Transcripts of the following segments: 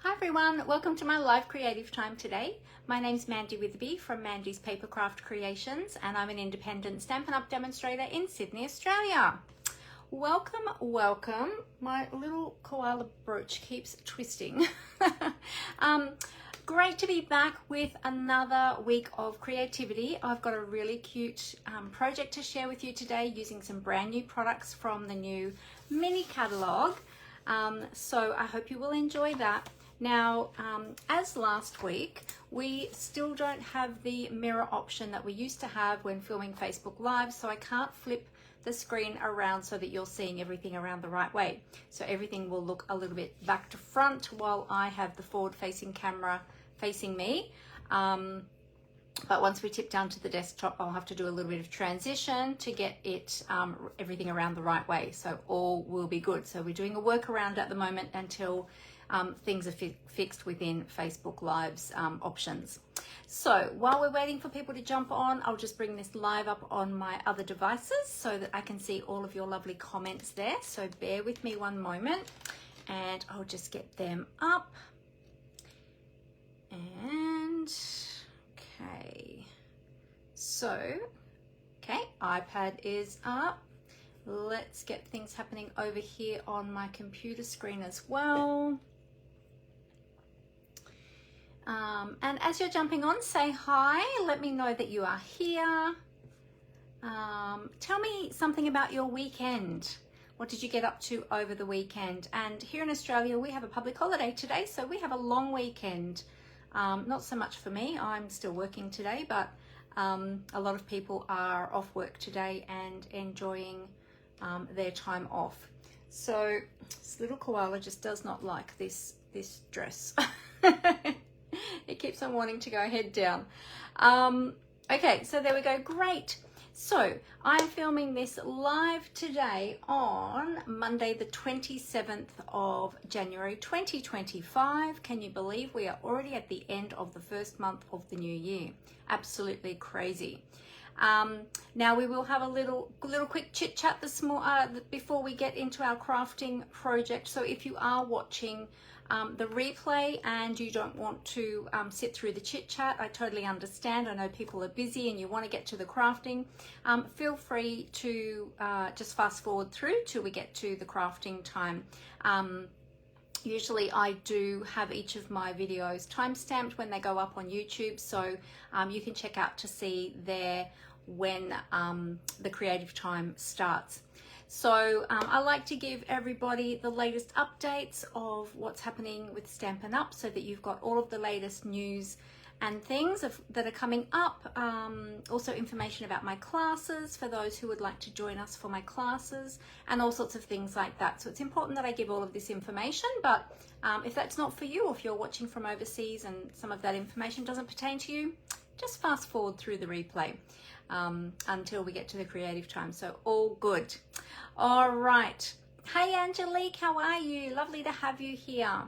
Hi everyone, welcome to my live creative time today. My name's Mandy Witherby from Mandy's Papercraft Creations, and I'm an independent Stampin' Up! Demonstrator in Sydney, Australia. Welcome, welcome. My little koala brooch keeps twisting. Great to be back with another week of creativity. I've got a really cute project to share with you today using some brand new products from the new Mini Catalogue. So I hope you will enjoy that. Now, as last week, we still don't have the mirror option that we used to have when filming Facebook Live, so I can't flip the screen around so that you're seeing everything around the right way. So everything will look a little bit back to front while I have the forward-facing camera facing me. But once we tip down to the desktop, I'll have to do a little bit of transition to get it everything around the right way, so all will be good. So we're doing a workaround at the moment until things are fixed within Facebook Live's options. So while we're waiting for people to jump on, I'll just bring this live up on my other devices so that I can see all of your lovely comments there. So bear with me one moment and I'll just get them up. And okay, so okay, iPad is up. Let's get things happening over here on my computer screen as well. And as you're jumping on, say hi, let me know that you are here. Tell me something about your weekend. What did you get up to over the weekend? And here in Australia, we have a public holiday today, so we have a long weekend. Not so much for me, I'm still working today, but a lot of people are off work today and enjoying their time off. So this little koala just does not like this dress. It keeps on wanting to go head down. Okay, so there we go, great. So I'm filming this live today on Monday the 27th of January 2025. Can you believe we are already at the end of the first month of the new year? Absolutely crazy. Now we will have a little quick chit chat before we get into our crafting project. So if you are watching the replay and you don't want to sit through the chit chat, I totally understand. I know people are busy and you want to get to the crafting. Feel free to just fast forward through till we get to the crafting time. Usually I do have each of my videos time-stamped when they go up on YouTube, so you can check out to see there when the creative time starts. So I like to give everybody the latest updates of what's happening with Stampin' Up! So that you've got all of the latest news and things that are coming up. Also information about my classes for those who would like to join us for my classes and all sorts of things like that. So it's important that I give all of this information, but if that's not for you, or if you're watching from overseas and some of that information doesn't pertain to you, just fast forward through the replay until we get to the creative time. So all good. All right. Hey Angelique, how are you? Lovely to have you here.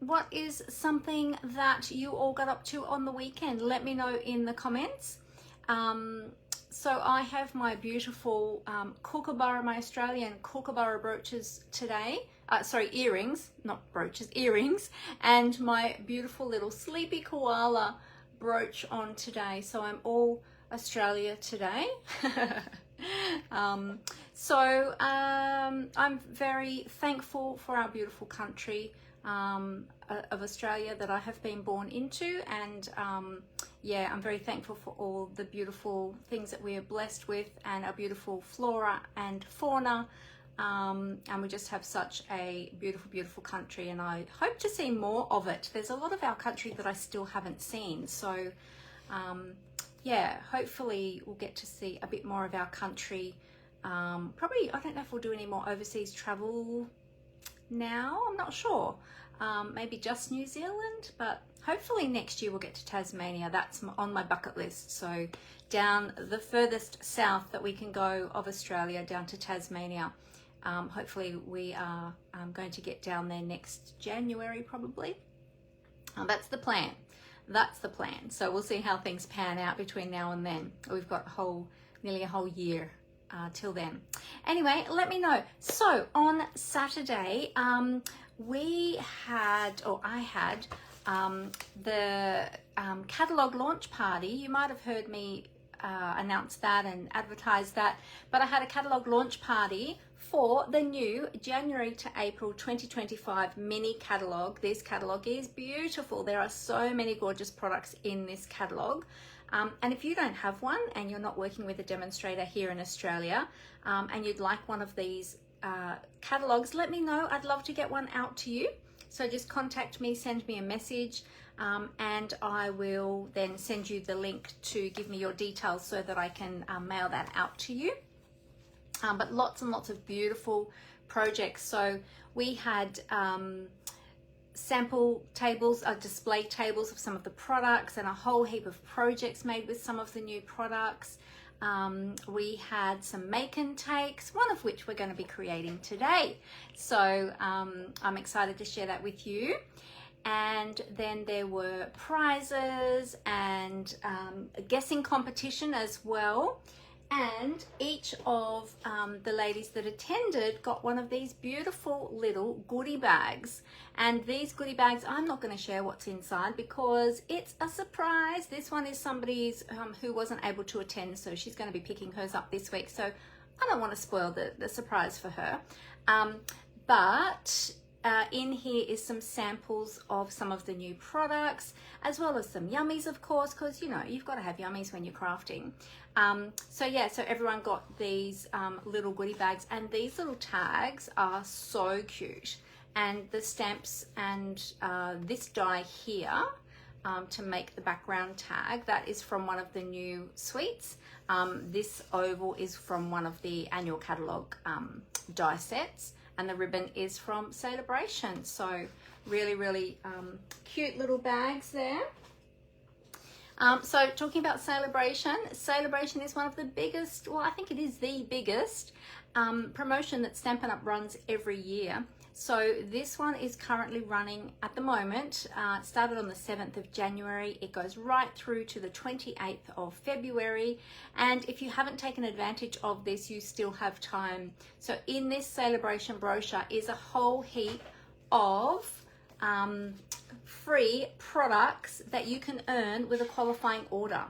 What is something that you all got up to on the weekend? Let me know in the comments. So I have my beautiful kookaburra, my Australian kookaburra brooches today. Sorry, earrings, not brooches, earrings. And my beautiful little sleepy koala brooch on today. So I'm all Australia today. I'm very thankful for our beautiful country of Australia that I have been born into, and yeah, I'm very thankful for all the beautiful things that we are blessed with and our beautiful flora and fauna, and we just have such a beautiful country, and I hope to see more of it. There's a lot of our country that I still haven't seen, so yeah, hopefully we'll get to see a bit more of our country. Probably, I don't know if we'll do any more overseas travel now, I'm not sure. Maybe just New Zealand, but hopefully next year we'll get to Tasmania. That's on my bucket list. So down the furthest south that we can go of Australia, down to Tasmania. Hopefully we are going to get down there next January probably. That's the plan. That's the plan. So we'll see how things pan out between now and then. We've got nearly a whole year till then. Anyway, let me know. So on Saturday, I had the Catalogue Launch Party. You might have heard me announce that and advertise that, but I had a Catalogue Launch Party for the new January to April 2025 Mini Catalogue. This catalogue is beautiful. There are so many gorgeous products in this catalogue. And if you don't have one and you're not working with a demonstrator here in Australia, and you'd like one of these catalogues, let me know. I'd love to get one out to you. So just contact me, send me a message, and I will then send you the link to give me your details so that I can mail that out to you. But lots and lots of beautiful projects. So we had sample tables, display tables of some of the products, and a whole heap of projects made with some of the new products. We had some make and takes, one of which we're going to be creating today. So I'm excited to share that with you. And then there were prizes and a guessing competition as well. And each of the ladies that attended got one of these beautiful little goodie bags. And these goodie bags, I'm not going to share what's inside because it's a surprise. This one is somebody's who wasn't able to attend, so she's going to be picking hers up this week. So I don't want to spoil the surprise for her. But in here is some samples of some of the new products, as well as some yummies, of course, because, you know, you've got to have yummies when you're crafting. So yeah, so everyone got these little goodie bags, and these little tags are so cute. And the stamps and this die here to make the background tag, that is from one of the new suites. This oval is from one of the annual catalogue die sets, and the ribbon is from Sale-A-Bration. So really, really cute little bags there. So talking about Sale-A-Bration, Sale-A-Bration is one of the biggest, well, I think it is the biggest promotion that Stampin' Up! Runs every year. So this one is currently running at the moment. It started on the 7th of January. It goes right through to the 28th of February. And if you haven't taken advantage of this, you still have time. So in this Sale-A-Bration brochure is a whole heap of free products that you can earn with a qualifying order.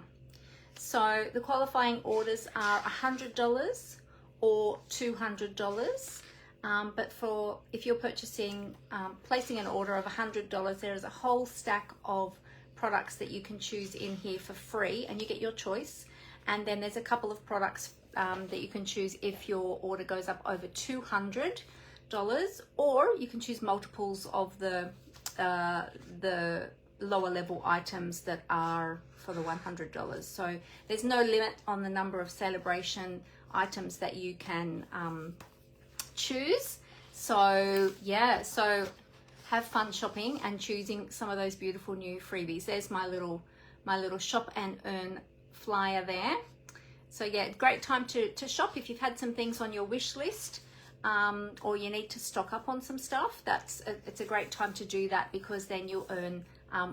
So the qualifying orders are $100 or $200. But if you're purchasing, placing an order of $100, there is a whole stack of products that you can choose in here for free, and you get your choice. And then there's a couple of products that you can choose if your order goes up over $200, or you can choose multiples of the lower level items that are for the $100. So there's no limit on the number of Sale-A-Bration items that you can choose. So yeah, so have fun shopping and choosing some of those beautiful new freebies. There's my little shop and earn flyer there. So yeah, great time to shop if you've had some things on your wish list, or you need to stock up on some stuff. It's a great time to do that, because then you'll earn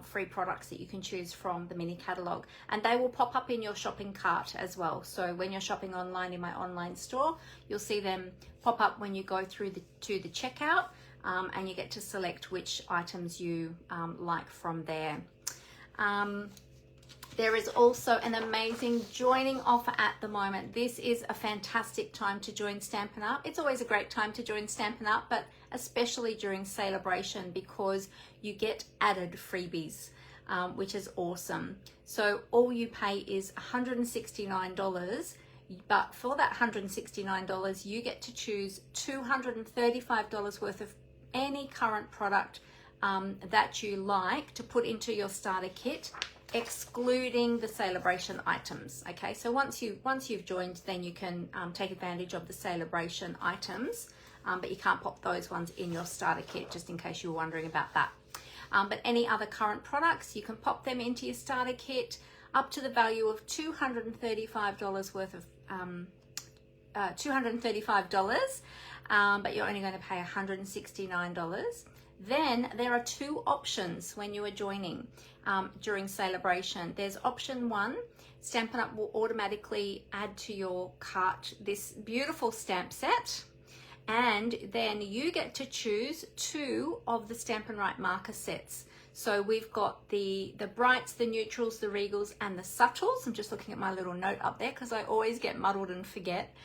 free products that you can choose from the mini catalogue, and they will pop up in your shopping cart as well. So when you're shopping online in my online store, you'll see them pop up when you go through to the checkout, and you get to select which items you like from there. There is also an amazing joining offer at the moment. This is a fantastic time to join Stampin' Up! It's always a great time to join Stampin' Up!, but especially during Sale-A-Bration, because you get added freebies, which is awesome. So all you pay is $169, but for that $169, you get to choose $235 worth of any current product that you like to put into your starter kit, excluding the Sale-A-Bration items. Okay, so once you've joined, then you can take advantage of the Sale-A-Bration items, but you can't pop those ones in your starter kit, just in case you were wondering about that. But any other current products, you can pop them into your starter kit up to the value of $235 worth of $235, but you're only going to pay $169. Then there are two options when you are joining during Sale-A-Bration. There's option one, Stampin' Up will automatically add to your cart this beautiful stamp set, and then you get to choose 2 of the Stampin' Right marker sets. So we've got the brights, the neutrals, the regals, and the subtles. I'm just looking at my little note up there because I always get muddled and forget.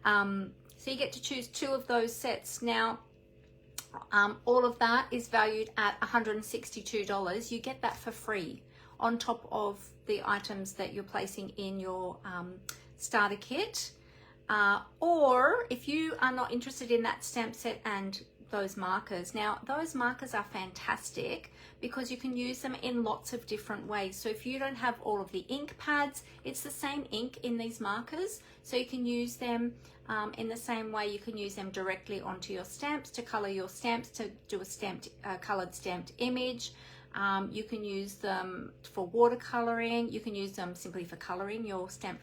So you get to choose 2 of those sets. Now, all of that is valued at $162. You get that for free on top of the items that you're placing in your starter kit. Or if you are not interested in that stamp set and those markers. Now, those markers are fantastic because you can use them in lots of different ways. So if you don't have all of the ink pads, it's the same ink in these markers. So you can use them in the same way. You can use them directly onto your stamps to color your stamps, to do a stamped, colored stamped image. You can use them for watercoloring. You can use them simply for coloring your stamped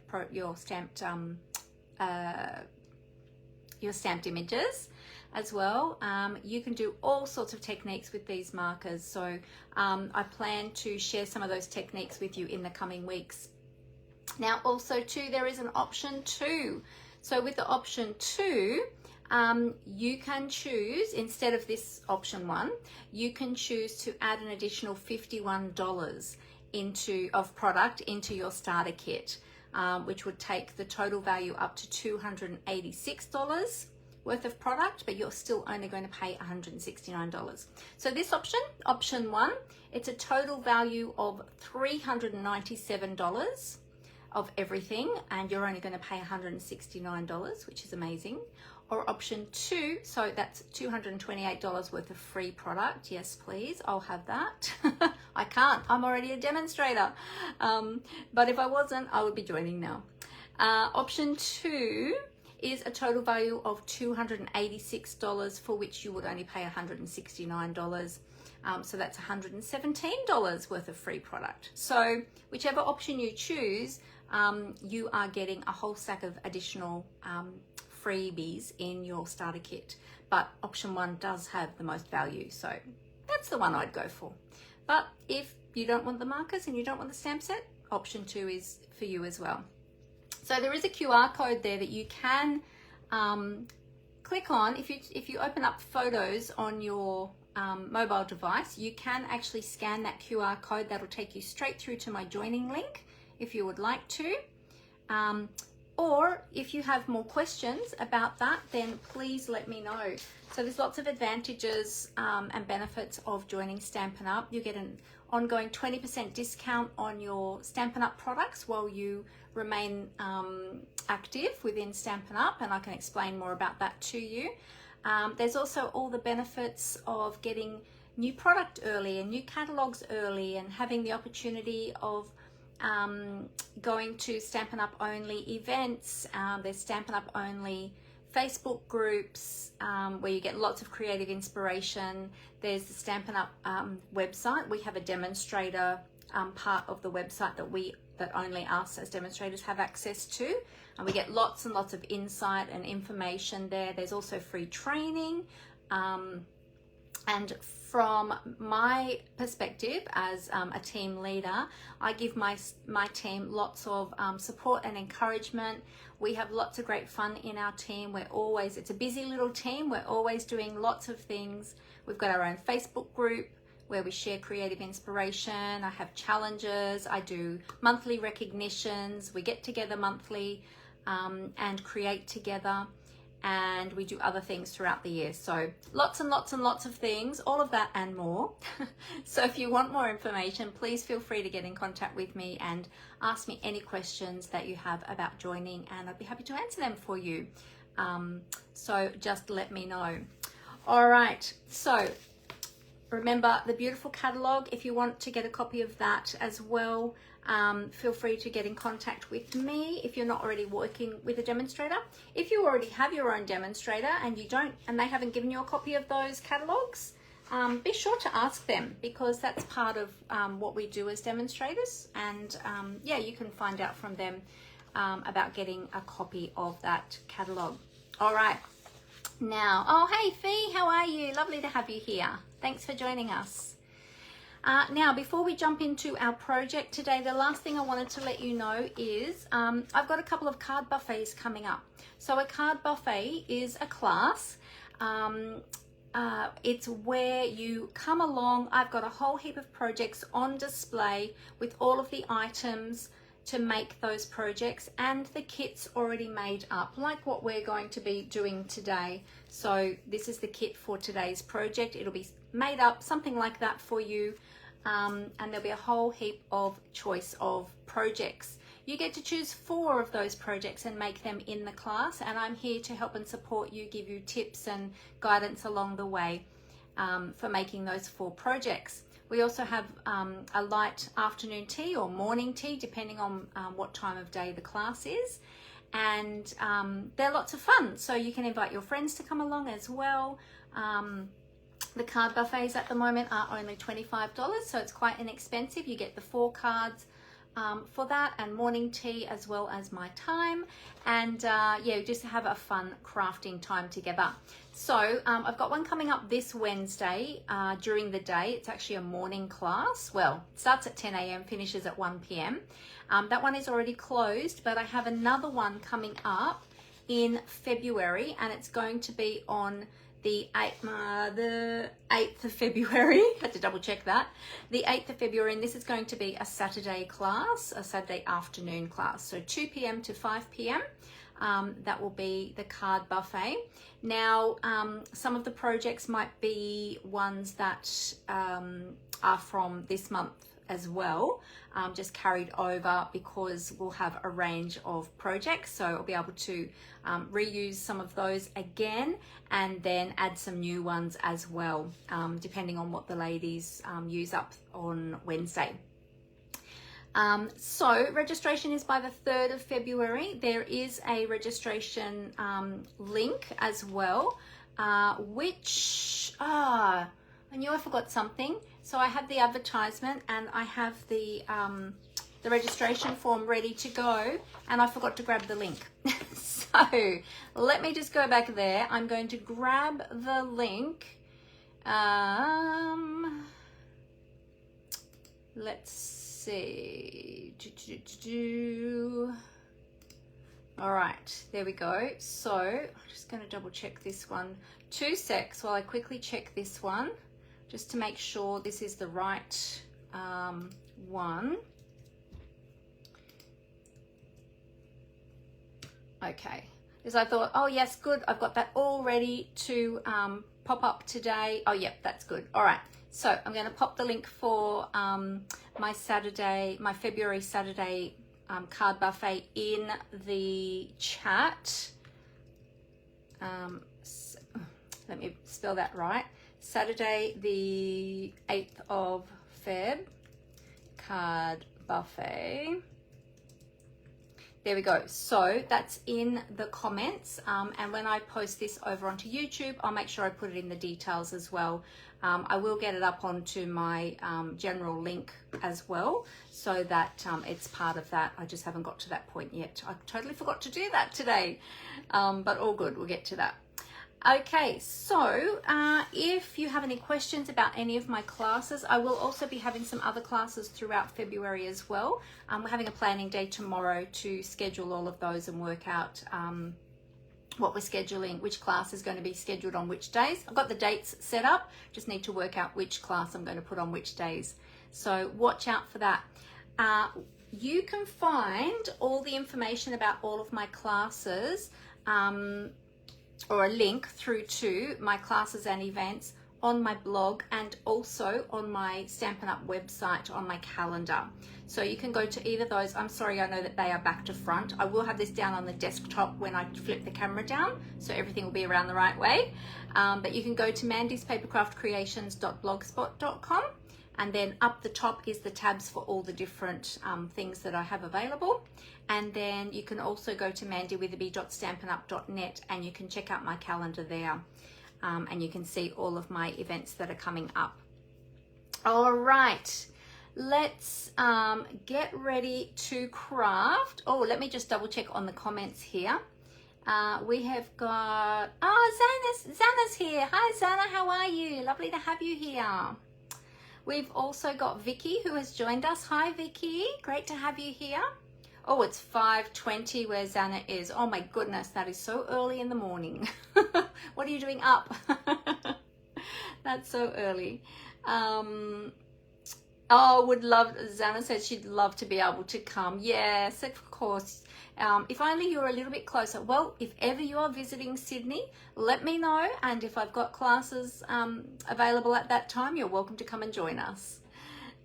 images as well. You can do all sorts of techniques with these markers. So I plan to share some of those techniques with you in the coming weeks. Now also too, there is an option 2. So with the option 2, you can choose, instead of this option 1, you can choose to add an additional $51 of product into your starter kit, which would take the total value up to $286 worth of product, but you're still only going to pay $169. So this option 1, it's a total value of $397 of everything, and you're only going to pay $169, which is amazing. Or option 2, so that's $228 worth of free product. Yes, please, I'll have that. I can't, I'm already a demonstrator. But if I wasn't, I would be joining now. Option 2 is a total value of $286, for which you would only pay $169. So that's $117 worth of free product. So whichever option you choose, you are getting a whole stack of additional freebies in your starter kit. But option 1 does have the most value, so that's the one I'd go for. But if you don't want the markers and you don't want the stamp set, option 2 is for you as well. So there is a QR code there that you can click on. If you open up photos on your mobile device, you can actually scan that QR code. That'll take you straight through to my joining link if you would like to. Or if you have more questions about that, then please let me know. So there's lots of advantages and benefits of joining Stampin' Up. You get an ongoing 20% discount on your Stampin' Up products while you remain active within Stampin' Up, and I can explain more about that to you. There's also all the benefits of getting new product early and new catalogs early, and having the opportunity of going to Stampin' Up only events. There's Stampin' Up only Facebook groups where you get lots of creative inspiration. There's the Stampin' Up website. We have a demonstrator part of the website that only us as demonstrators have access to, and we get lots and lots of insight and information there. There's also free training, and from my perspective as a team leader, I give my team lots of support and encouragement. We have lots of great fun in our team. It's a busy little team. We're always doing lots of things. We've got our own Facebook group where we share creative inspiration. I have challenges. I do monthly recognitions. We get together monthly and create together. And we do other things throughout the year. So lots and lots and lots of things, all of that and more. So if you want more information, please feel free to get in contact with me and ask me any questions that you have about joining, and I'd be happy to answer them for you. So just let me know. All right, so remember the beautiful catalogue. If you want to get a copy of that as well, feel free to get in contact with me if you're not already working with a demonstrator. If you already have your own demonstrator and they haven't given you a copy of those catalogs, be sure to ask them, because that's part of what we do as demonstrators. And yeah, you can find out from them about getting a copy of that catalog. All right. Now, oh, hey Fee, how are you? Lovely to have you here. Thanks for joining us. Now, before we jump into our project today, the last thing I wanted to let you know is I've got a couple of card buffets coming up. So a card buffet is a class. It's where you come along. I've got a whole heap of projects on display with all of the items to make those projects and the kits already made up, like what we're going to be doing today. So this is the kit for today's project. It'll be made up, something like that for you. And there'll be a whole heap of choice of projects. You get to choose 4 of those projects and make them in the class, and I'm here to help and support you, give you tips and guidance along the way for making those 4 projects. We also have a light afternoon tea or morning tea, depending on what time of day the class is. And they're lots of fun, so you can invite your friends to come along as well. The card buffets at the moment are only $25, so it's quite inexpensive. You get the 4 cards for that, and morning tea as well as my time, and yeah, just have a fun crafting time together. So I've got one coming up this Wednesday during the day. It's actually a morning class. Well, it starts at 10 a.m, finishes at 1 p.m. That one is already closed, but I have another one coming up in February, and it's going to be on the 8th of February. Had to double check that. The 8th of February, and this is going to be a Saturday class, a Saturday afternoon class. So 2 p.m. to 5 p.m. That will be the card buffet. Now, some of the projects might be ones that are from this month as well, just carried over, because we'll have a range of projects, so I'll be able to reuse some of those again and then add some new ones as well, depending on what the ladies use up on Wednesday. So registration is by the 3rd of February. There is a registration link as well, which I knew I forgot something. So I have the advertisement and I have the registration form ready to go, and I forgot to grab the link. So let me just go back there. I'm going to grab the link. Let's see. All right, there we go. So I'm just going to double check this one. 2 secs while I quickly check this one, just to make sure this is the right one. Okay, because I thought, oh yes, good, I've got that all ready to pop up today. Oh yep, that's good. All right, so I'm going to pop the link for my February Saturday card buffet in the chat. Let me spell that right. Saturday the 8th of Feb card buffet. There we go. So that's in the comments, and when I post this over onto YouTube, I'll make sure I put it in the details as well. I will get it up onto my general link as well, so that it's part of that. I just haven't got to that point yet. I totally forgot to do that today, but all good, we'll get to that. Okay, so if you have any questions about any of my classes, I will also be having some other classes throughout February as well. We're having a planning day tomorrow to schedule all of those and work out what we're scheduling, which class is going to be scheduled on which days. I've got the dates set up, just need to work out which class I'm going to put on which days. So watch out for that. You can find all the information about all of my classes, or a link through to my classes and events on my blog, and also on my Stampin' Up website on my calendar. So you can go to either of those. I'm sorry, I know that they are back to front. I will have this down on the desktop when I flip the camera down, so everything will be around the right way. But you can go to mandyspapercraftcreations.blogspot.com, and then up the top is the tabs for all the different things that I have available. And then you can also go to mandywitherby.stampinup.net, and you can check out my calendar there, and you can see all of my events that are coming up. All right, let's get ready to craft. Oh, let me just double check on the comments here. We have got, oh, Xana's here. Hi Xana, how are you? Lovely to have you here. We've also got Vicky who has joined us. Hi Vicky, great to have you here. Oh, it's 5:20 where Zana is. Oh my goodness, that is so early in the morning. What are you doing up? That's so early. Oh, would love, Zana said she'd love to be able to come. Yes, of course. If only you were a little bit closer. Well, if ever you are visiting Sydney, let me know. And if I've got classes available at that time, you're welcome to come and join us.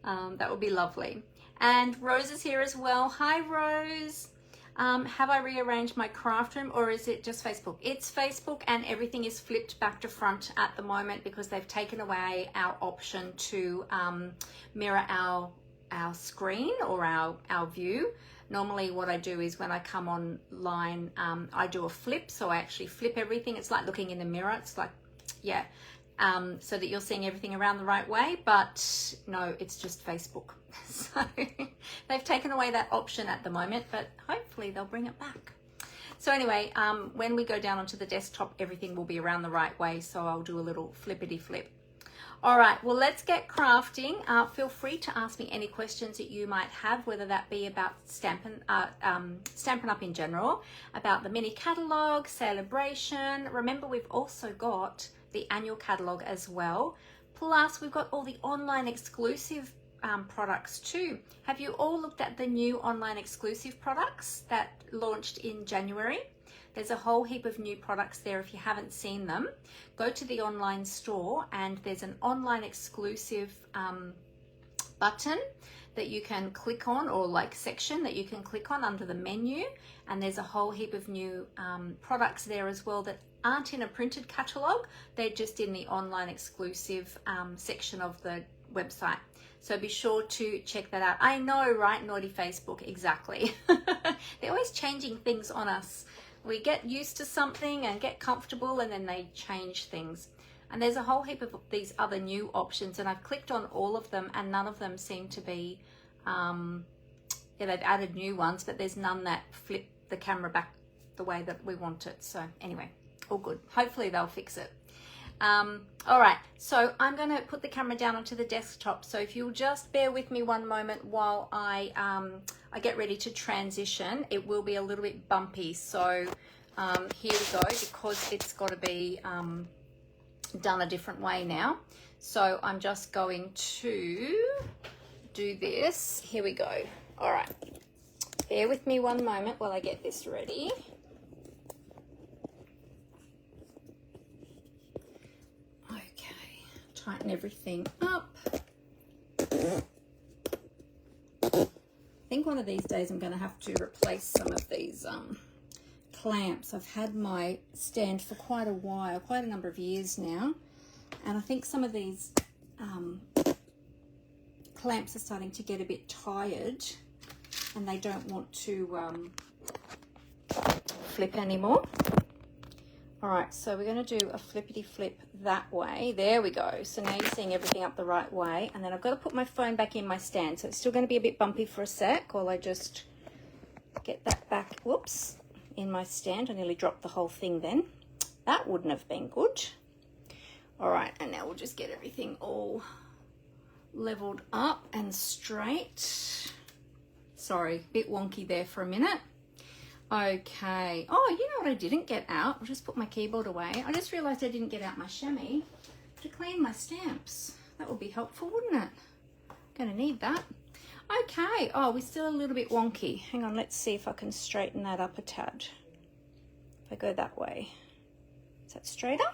That would be lovely. And Rose is here as well. Hi, Rose. Have I rearranged my craft room or is it just Facebook? It's Facebook and everything is flipped back to front at the moment because they've taken away our option to mirror our screen or our view. Normally what I do is when I come online, I do a flip. So I actually flip everything. It's like looking in the mirror. It's like, yeah, so that you're seeing everything around the right way. But no, it's just Facebook. So they've taken away that option at the moment, but hopefully they'll bring it back. So anyway, when we go down onto the desktop, everything will be around the right way. So I'll do a little flippity flip. All right, well, let's get crafting. Feel free to ask me any questions that you might have, whether that be about Stampin' Up in general, about the Mini Catalogue, Sale-A-Bration. Remember, we've also got the annual catalogue as well. Plus, we've got all the online exclusive products too. Have you all looked at the new online exclusive products that launched in January? There's a whole heap of new products there. If you haven't seen them, go to the online store and there's an online exclusive button that you can click on, or like section that you can click on under the menu, and there's a whole heap of new products there as well that aren't in a printed catalogue. They're just in the online exclusive section of the website. So be sure to check that out. I know, right? Naughty Facebook, exactly. They're always changing things on us. We get used to something and get comfortable and then they change things. And there's a whole heap of these other new options and I've clicked on all of them and none of them seem to be, yeah, they've added new ones, but there's none that flip the camera back the way that we want it. So anyway, all good. Hopefully they'll fix it. All right, so I'm going to put the camera down onto the desktop. So if you'll just bear with me one moment while I get ready to transition. It will be a little bit bumpy. So here we go, because it's got to be done a different way now. So I'm just going to do this. Here we go. All right, bear with me one moment while I get this ready. Tighten everything up. I think one of these days I'm going to have to replace some of these clamps. I've had my stand for quite a while, quite a number of years now, and I think some of these clamps are starting to get a bit tired and they don't want to flip anymore. All right, so we're going to do a flippity flip that way. There we go. So now you're seeing everything up the right way. And then I've got to put my phone back in my stand. So it's still going to be a bit bumpy for a sec while I just get that back, whoops, in my stand. I nearly dropped the whole thing then. That wouldn't have been good. All right, and now we'll just get everything all leveled up and straight. Sorry, a bit wonky there for a minute. Okay. Oh, you know what I didn't get out? I'll just put my keyboard away. I just realized I didn't get out my chamois to clean my stamps. That would be helpful, wouldn't it? Gonna need that. Okay. Oh, we're still a little bit wonky. Hang on, let's see if I can straighten that up a tad. If I go that way. Is that straighter?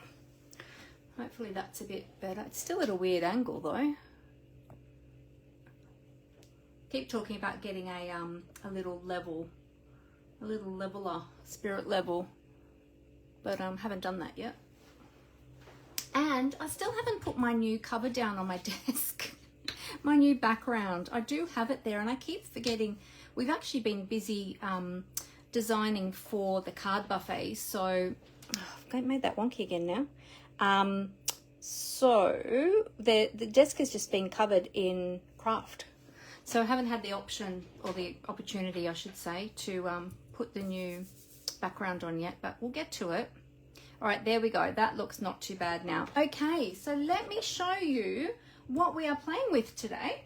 Hopefully that's a bit better. It's still at a weird angle though. Keep talking about getting a little level, a little leveler, spirit level, but haven't done that yet. And I still haven't put my new cover down on my desk. My new background. I do have it there and I keep forgetting. We've actually been busy designing for the card buffet, so I've made that wonky again now. So the desk has just been covered in craft, so I haven't had the option, or the opportunity I should say, to put the new background on yet, but we'll get to it. All right, there we go. That looks not too bad now. Okay, so let me show you what we are playing with today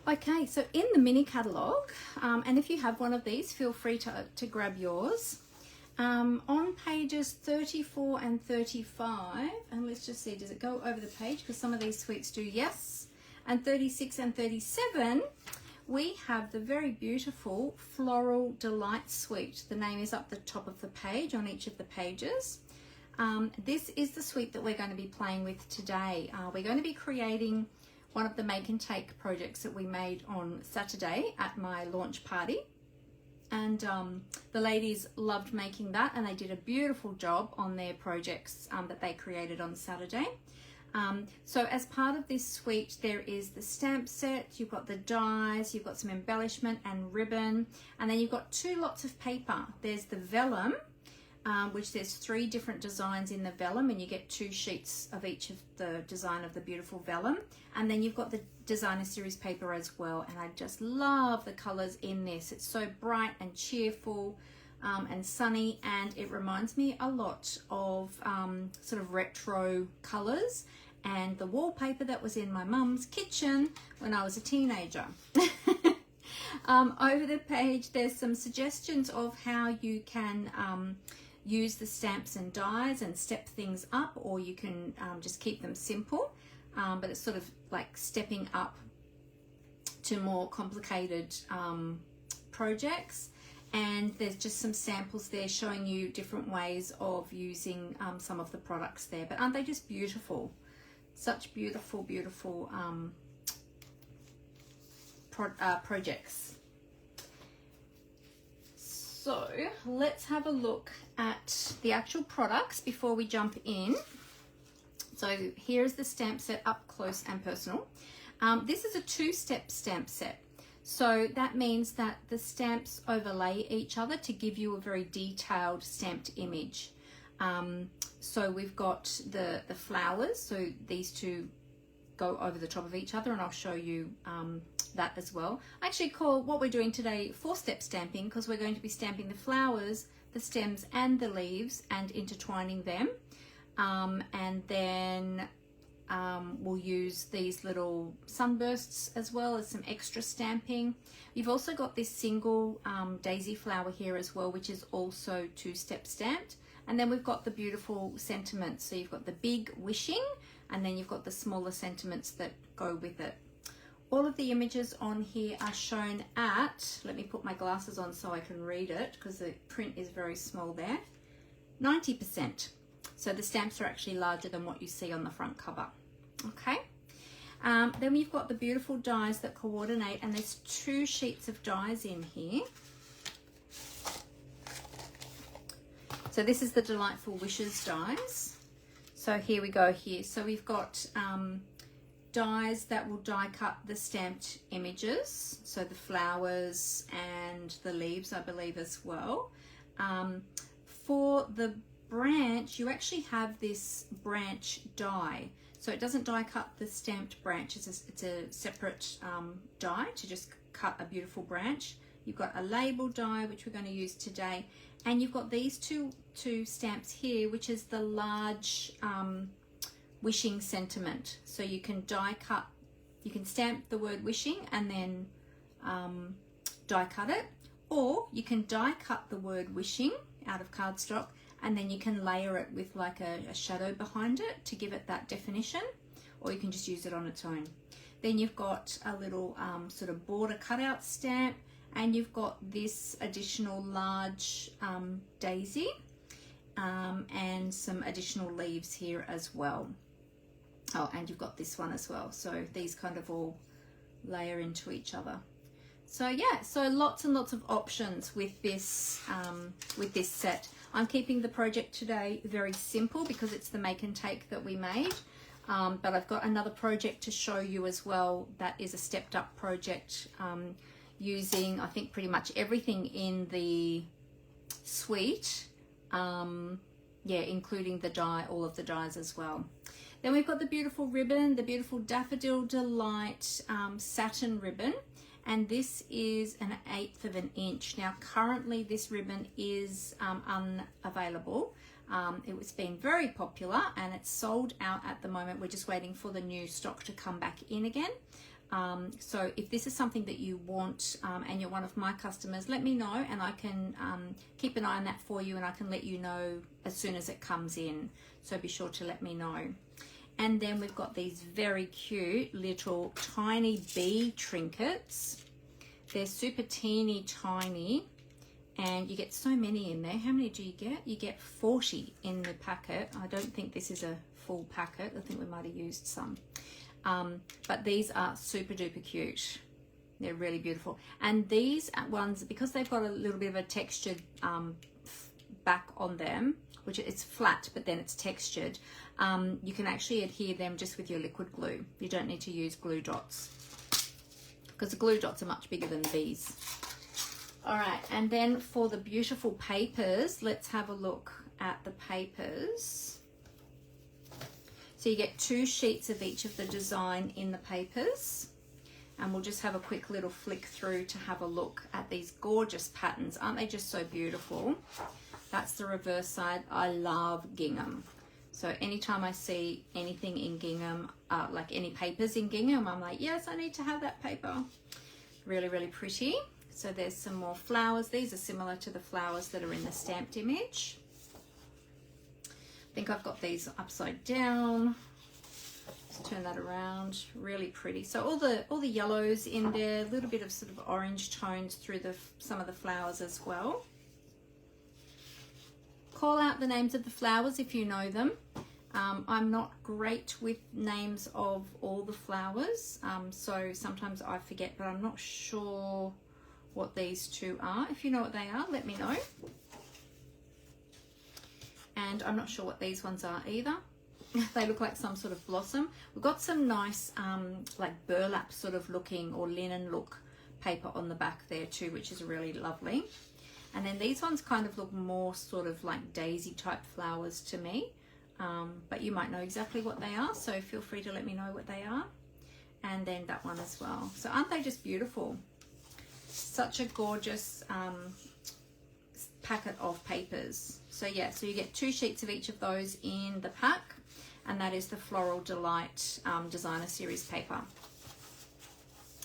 Okay, so in the mini catalogue, and if you have one of these, feel free to grab yours. On pages 34 and 35, and let's just see, does it go over the page? Because some of these suites do, yes. And 36 and 37, we have the very beautiful Floral Delight Suite. The name is up the top of the page on each of the pages. This is the suite that we're going to be playing with today. We're going to be creating one of the make and take projects that we made on Saturday at my launch party. And the ladies loved making that, and they did a beautiful job on their projects that they created on Saturday. So as part of this suite, there is the stamp set, you've got the dies, you've got some embellishment and ribbon, and then you've got two lots of paper. There's the vellum, which there's 3 different designs in the vellum, and you get 2 sheets of each of the design of the beautiful vellum. And then you've got the designer series paper as well, and I just love the colors in this. It's so bright and cheerful and sunny, and it reminds me a lot of sort of retro colors and the wallpaper that was in my mum's kitchen when I was a teenager. Over the page there's some suggestions of how you can use the stamps and dies and step things up, or you can just keep them simple, but it's sort of like stepping up to more complicated projects. And there's just some samples there showing you different ways of using some of the products there. But aren't they just beautiful? Such beautiful, beautiful projects. So let's have a look at the actual products before we jump in. So here's the stamp set up close and personal. This is a 2-step stamp set. So that means that the stamps overlay each other to give you a very detailed stamped image. So we've got the flowers, so these 2 go over the top of each other, and I'll show you that as well. I actually call what we're doing today 4-step stamping, because we're going to be stamping the flowers, the stems and the leaves and intertwining them. And then we'll use these little sunbursts as well as some extra stamping. You've also got this single daisy flower here as well, which is also 2-step stamped. And then we've got the beautiful sentiments. So you've got the big wishing, and then you've got the smaller sentiments that go with it. All of the images on here are shown at, let me put my glasses on so I can read it because the print is very small there, 90%. So the stamps are actually larger than what you see on the front cover. Okay. Then we've got the beautiful dies that coordinate, and there's 2 sheets of dies in here. So this is the Delightful Wishes dies. So here we go here. So we've got dies that will die cut the stamped images. So the flowers and the leaves, I believe, as well. For the branch, you actually have this branch die. So it doesn't die cut the stamped branch. It's a separate die to just cut a beautiful branch. You've got a label die, which we're going to use today. And you've got these two stamps here, which is the large wishing sentiment. So you can die cut, you can stamp the word wishing and then die cut it. Or you can die cut the word wishing out of cardstock, and then you can layer it with like a shadow behind it to give it that definition, or you can just use it on its own. Then you've got a little sort of border cutout stamp, and you've got this additional large daisy and some additional leaves here as well. Oh, and you've got this one as well. So these kind of all layer into each other. So yeah, so lots and lots of options with this set. I'm keeping the project today very simple because it's the make and take that we made. But I've got another project to show you as well that is a stepped up project using, I think, pretty much everything in the suite. Yeah, including the die, all of the dies as well. Then we've got the beautiful ribbon, the beautiful Daffodil Delight satin ribbon. and this is an 1/8 of an inch. Now currently this ribbon is unavailable. It was been very popular and it's sold out at the moment. We're just waiting for the new stock to come back in again. So if this is something that you want and you're one of my customers, let me know and I can keep an eye on that for you, and I can let you know as soon as it comes in. So be sure to let me know. And then we've got these very cute little tiny bee trinkets. They're super teeny tiny and you get so many in there. How many do you get? You get 40 in the packet. I don't think this is a full packet. I think we might have used some. But these are super duper cute. They're really beautiful. And these ones, because they've got a little bit of a textured back on them, which it's flat but then it's textured, you can actually adhere them just with your liquid glue. You don't need to use glue dots because the glue dots are much bigger than these. All right, and then for the beautiful papers, let's have a look at the papers. So you get 2 sheets of each of the design in the papers, and we'll just have a quick little flick through to have a look at these gorgeous patterns. Aren't they just so beautiful? That's the reverse side. I love gingham. So anytime I see anything in gingham, like any papers in gingham, I'm like, yes, I need to have that paper. Really, really pretty. So there's some more flowers. These are similar to the flowers that are in the stamped image. I think I've got these upside down. Let's turn that around. Really pretty. So all the yellows in there, a little bit of sort of orange tones through some of the flowers as well. Call out the names of the flowers if you know them. I'm not great with names of all the flowers, so sometimes I forget, but I'm not sure what these 2 are. If you know what they are, let me know. And I'm not sure what these ones are either. They look like some sort of blossom. We've got some nice like burlap sort of looking or linen look paper on the back there too, which is really lovely. And then these ones kind of look more sort of like daisy type flowers to me, but you might know exactly what they are, so feel free to let me know what they are. And then that one as well. So aren't they just beautiful? Such a gorgeous packet of papers. So yeah, so you get 2 sheets of each of those in the pack, and that is the Floral Delight Designer Series paper.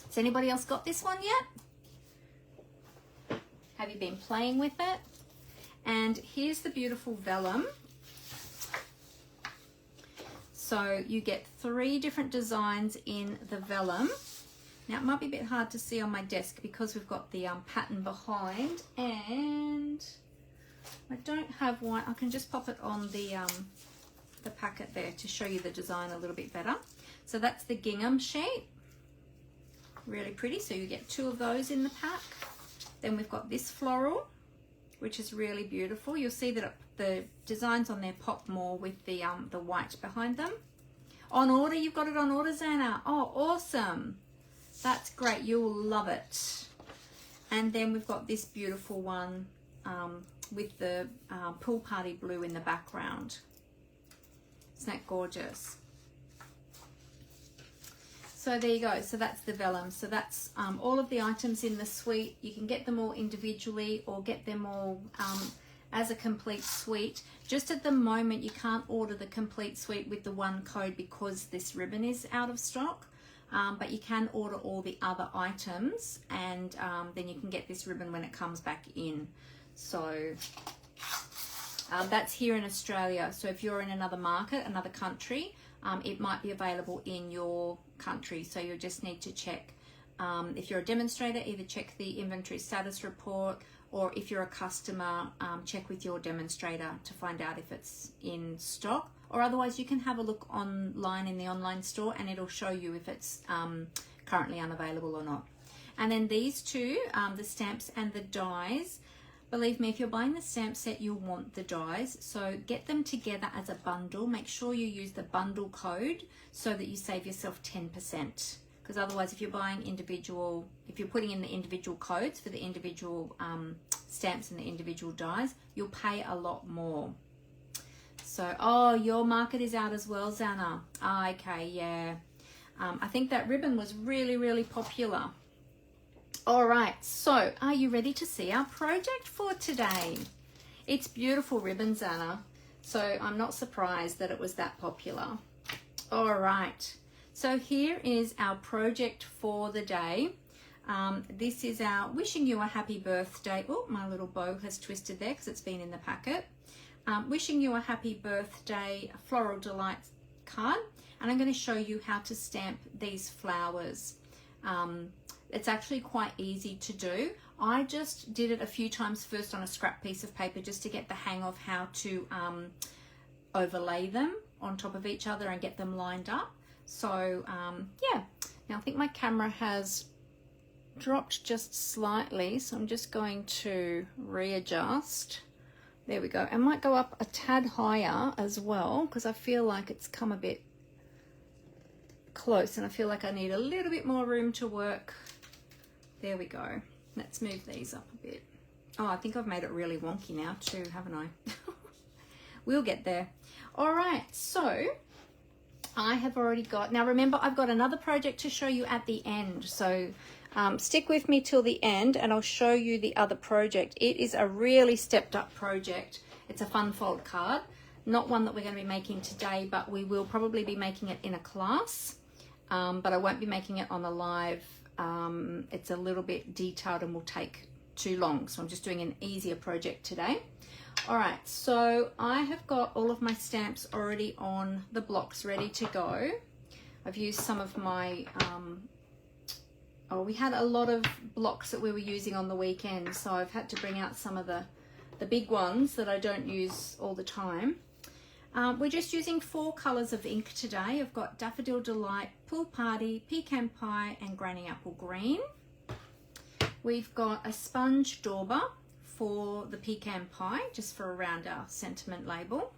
Has anybody else got this one yet? Have you been playing with it? And here's the beautiful vellum. So you get 3 different designs in the vellum. Now it might be a bit hard to see on my desk because we've got the pattern behind, and I don't have one. I can just pop it on the packet there to show you the design a little bit better. So that's the gingham sheet. Really pretty. So you get 2 of those in the pack. Then we've got this floral, which is really beautiful. You'll see that the designs on there pop more with the white behind them. On order, you've got it on order, Zana. Oh, awesome. That's great. You'll love it. And then we've got this beautiful one with the pool party blue in the background. Isn't that gorgeous? So there you go. So that's the vellum. So that's all of the items in the suite. You can get them all individually or get them all as a complete suite. Just at the moment, you can't order the complete suite with the 1 code because this ribbon is out of stock. But you can order all the other items, and then you can get this ribbon when it comes back in. So that's here in Australia. So if you're in another market, another country, it might be available in your country. So you'll just need to check. If you're a demonstrator, either check the inventory status report, or if you're a customer, check with your demonstrator to find out if it's in stock. Or otherwise you can have a look online in the online store and it'll show you if it's currently unavailable or not. And then these 2, the stamps and the dies. Believe me, if you're buying the stamp set, you'll want the dies. So get them together as a bundle. Make sure you use the bundle code so that you save yourself 10%. Because otherwise, if you're buying individual, if you're putting in the individual codes for the individual stamps and the individual dies, you'll pay a lot more. So, oh, your market is out as well, Zana. Oh, okay, yeah. I think that ribbon was really, really popular. All right, so are you ready to see our project for today? It's beautiful ribbons, Anna, so I'm not surprised that it was that popular. All right, so here is our project for the day. This is our wishing you a happy birthday. Oh, my little bow has twisted there because it's been in the packet. Wishing you a happy birthday Floral Delight card, and I'm going to show you how to stamp these flowers. It's actually quite easy to do. I just did it a few times first on a scrap piece of paper just to get the hang of how to overlay them on top of each other and get them lined up. So yeah, now I think my camera has dropped just slightly, so I'm just going to readjust. There we go. I might go up a tad higher as well because I feel like it's come a bit close and I feel like I need a little bit more room to work. There we go. Let's move these up a bit. Oh, I think I've made it really wonky now too, haven't I? We'll get there. All right, so I have already got, now remember I've got another project to show you at the end, so stick with me till the end and I'll show you the other project. It is a really stepped up project. It's a fun fold card, not one that we're going to be making today, but we will probably be making it in a class, but I won't be making it on the live. It's a little bit detailed and will take too long, so I'm just doing an easier project today. All right, so I have got all of my stamps already on the blocks ready to go. I've used some of my we had a lot of blocks that we were using on the weekend, so I've had to bring out some of the big ones that I don't use all the time. We're just using 4 colors of ink today. I've got Daffodil Delight, Pool Party, Pecan Pie, and Granny Apple Green. We've got a sponge dauber for the Pecan Pie, just for around our sentiment label.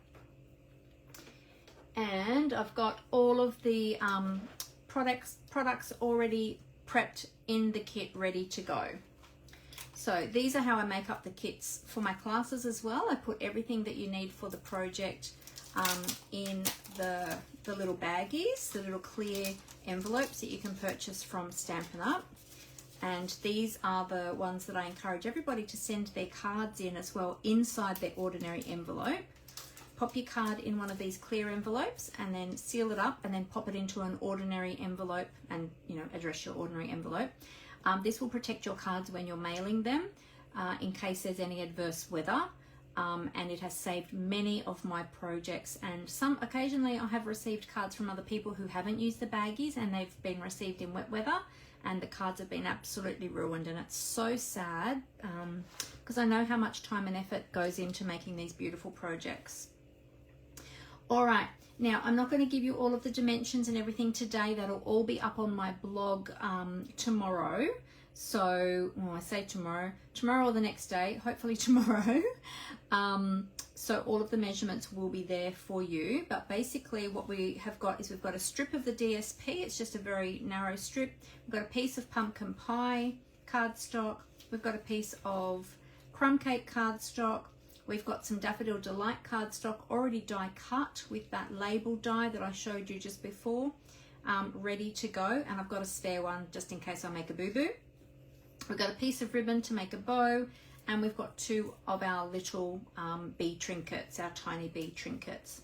And I've got all of the products already prepped in the kit, ready to go. So these are how I make up the kits for my classes as well. I put everything that you need for the project in the little baggies, the little clear envelopes that you can purchase from Stampin' Up. And these are the ones that I encourage everybody to send their cards in as well inside their ordinary envelope. Pop your card in one of these clear envelopes and then seal it up and then pop it into an ordinary envelope and, you know, address your ordinary envelope. This will protect your cards when you're mailing them in case there's any adverse weather. And it has saved many of my projects, and occasionally I have received cards from other people who haven't used the baggies and they've been received in wet weather and the cards have been absolutely ruined, and it's so sad because I know how much time and effort goes into making these beautiful projects. All right, now I'm not going to give you all of the dimensions and everything today. That'll all be up on my blog tomorrow. So, well, I say tomorrow or the next day, hopefully tomorrow. So all of the measurements will be there for you. But basically what we have got is we've got a strip of the DSP. It's just a very narrow strip. We've got a piece of pumpkin pie cardstock. We've got a piece of crumb cake cardstock. We've got some Daffodil Delight cardstock already die cut with that label die that I showed you just before, ready to go. And I've got a spare one just in case I make a boo-boo. We've got a piece of ribbon to make a bow, and we've got 2 of our little bee trinkets, our tiny bee trinkets.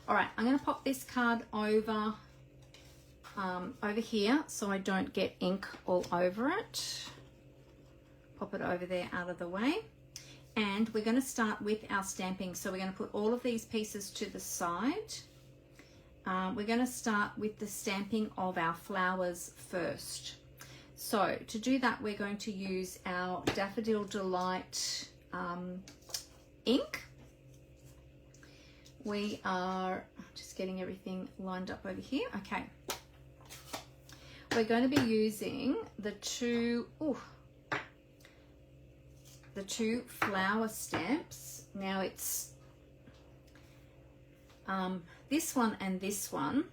All right, I'm going to pop this card over here so I don't get ink all over it. Pop it over there out of the way. And we're going to start with our stamping. So we're going to put all of these pieces to the side. We're going to start with the stamping of our flowers first. So to do that, we're going to use our Daffodil Delight ink. We are just getting everything lined up over here. Okay. We're going to be using the two flower stamps. Now it's this one and this one.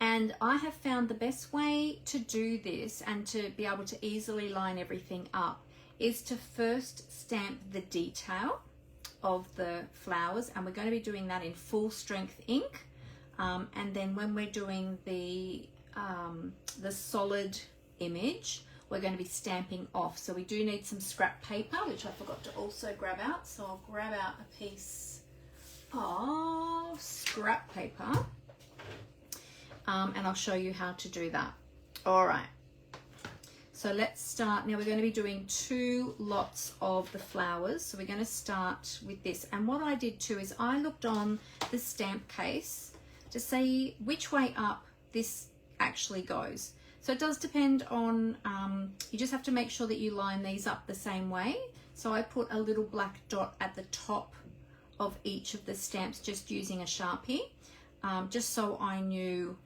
And I have found the best way to do this and to be able to easily line everything up is to first stamp the detail of the flowers, and we're going to be doing that in full strength ink. And then when we're doing the solid image, we're going to be stamping off. So we do need some scrap paper, which I forgot to also grab out. So I'll grab out a piece of scrap paper and I'll show you how to do that. All right. So let's start. Now we're going to be doing 2 lots of the flowers. So we're going to start with this. And what I did too is I looked on the stamp case to see which way up this actually goes. So it does depend on, you just have to make sure that you line these up the same way. So I put a little black dot at the top of each of the stamps just using a Sharpie, just so I knew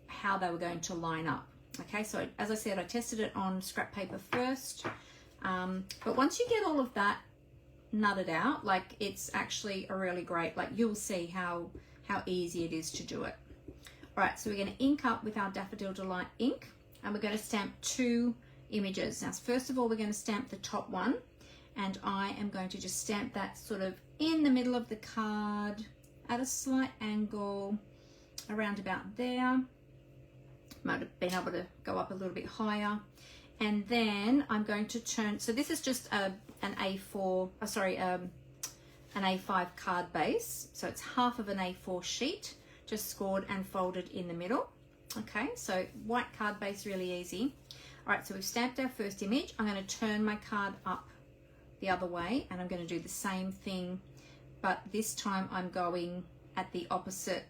how they were going to line up. Okay, so as I said, I tested it on scrap paper first, but once you get all of that nutted out, like it's actually a really great, like you'll see how easy it is to do it. All right, so we're going to ink up with our Daffodil Delight ink, and we're going to stamp 2 images. Now, first of all, we're going to stamp the top one, and I am going to just stamp that sort of in the middle of the card at a slight angle around about there. Might have been able to go up a little bit higher. And then I'm going to turn, so this is just an A4, an A5 card base. So it's half of an A4 sheet, just scored and folded in the middle. Okay, so white card base, really easy. All right, so we've stamped our first image. I'm going to turn my card up the other way, and I'm going to do the same thing, but this time I'm going at the opposite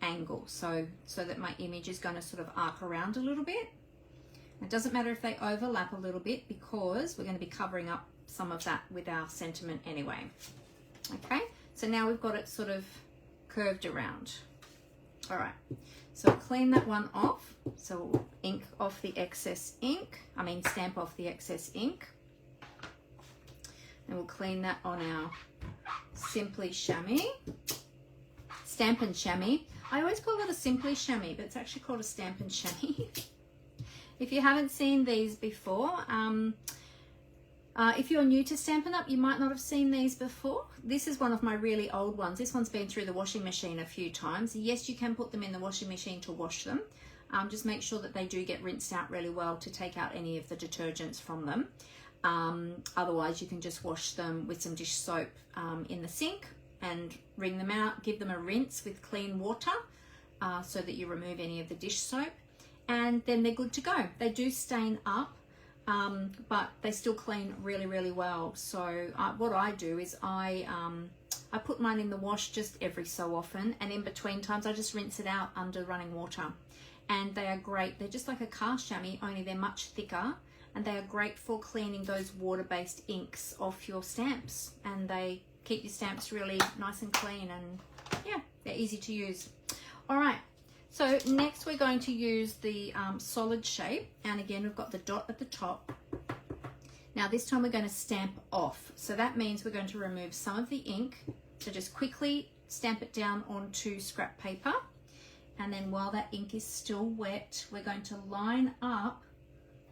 angle, so that my image is going to sort of arc around a little bit. It doesn't matter if they overlap a little bit because we're going to be covering up some of that with our sentiment anyway. Okay, so now we've got it sort of curved around. All right, so clean that one off. So we'll ink off the excess ink, stamp off the excess ink. And we'll clean that on our Simply Chamois. Stampin' Chamois. I always call it a Simply Chamois, but it's actually called a Stampin' Chamois. If you haven't seen these before, if you're new to Stampin' Up, you might not have seen these before. This is one of my really old ones. This one's been through the washing machine a few times. Yes, you can put them in the washing machine to wash them. Just make sure that they do get rinsed out really well to take out any of the detergents from them. Otherwise, you can just wash them with some dish soap in the sink and wring them out, give them a rinse with clean water so that you remove any of the dish soap, and then they're good to go. They do stain up, but they still clean really, really well. So what I do is I put mine in the wash just every so often, and in between times I just rinse it out under running water. And they are great. They're just like a cast chamois, only they're much thicker, and they are great for cleaning those water-based inks off your stamps, and they keep your stamps really nice and clean, and yeah, they're easy to use. All right, so next we're going to use the solid shape, and again we've got the dot at the top. Now this time we're going to stamp off, so that means we're going to remove some of the ink. So just quickly stamp it down onto scrap paper, and then while that ink is still wet, we're going to line up.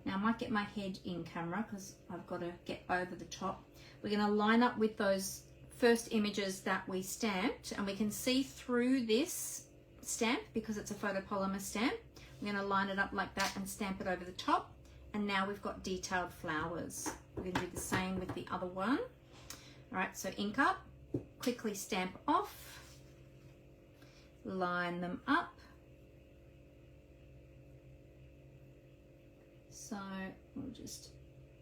Now I might get my head in camera because I've got to get over the top. We're going to line up with those first images that we stamped, and we can see through this stamp because it's a photopolymer stamp. We're going to line it up like that and stamp it over the top, and now we've got detailed flowers. We're going to do the same with the other one. All right, so ink up, quickly stamp off, line them up. So we're just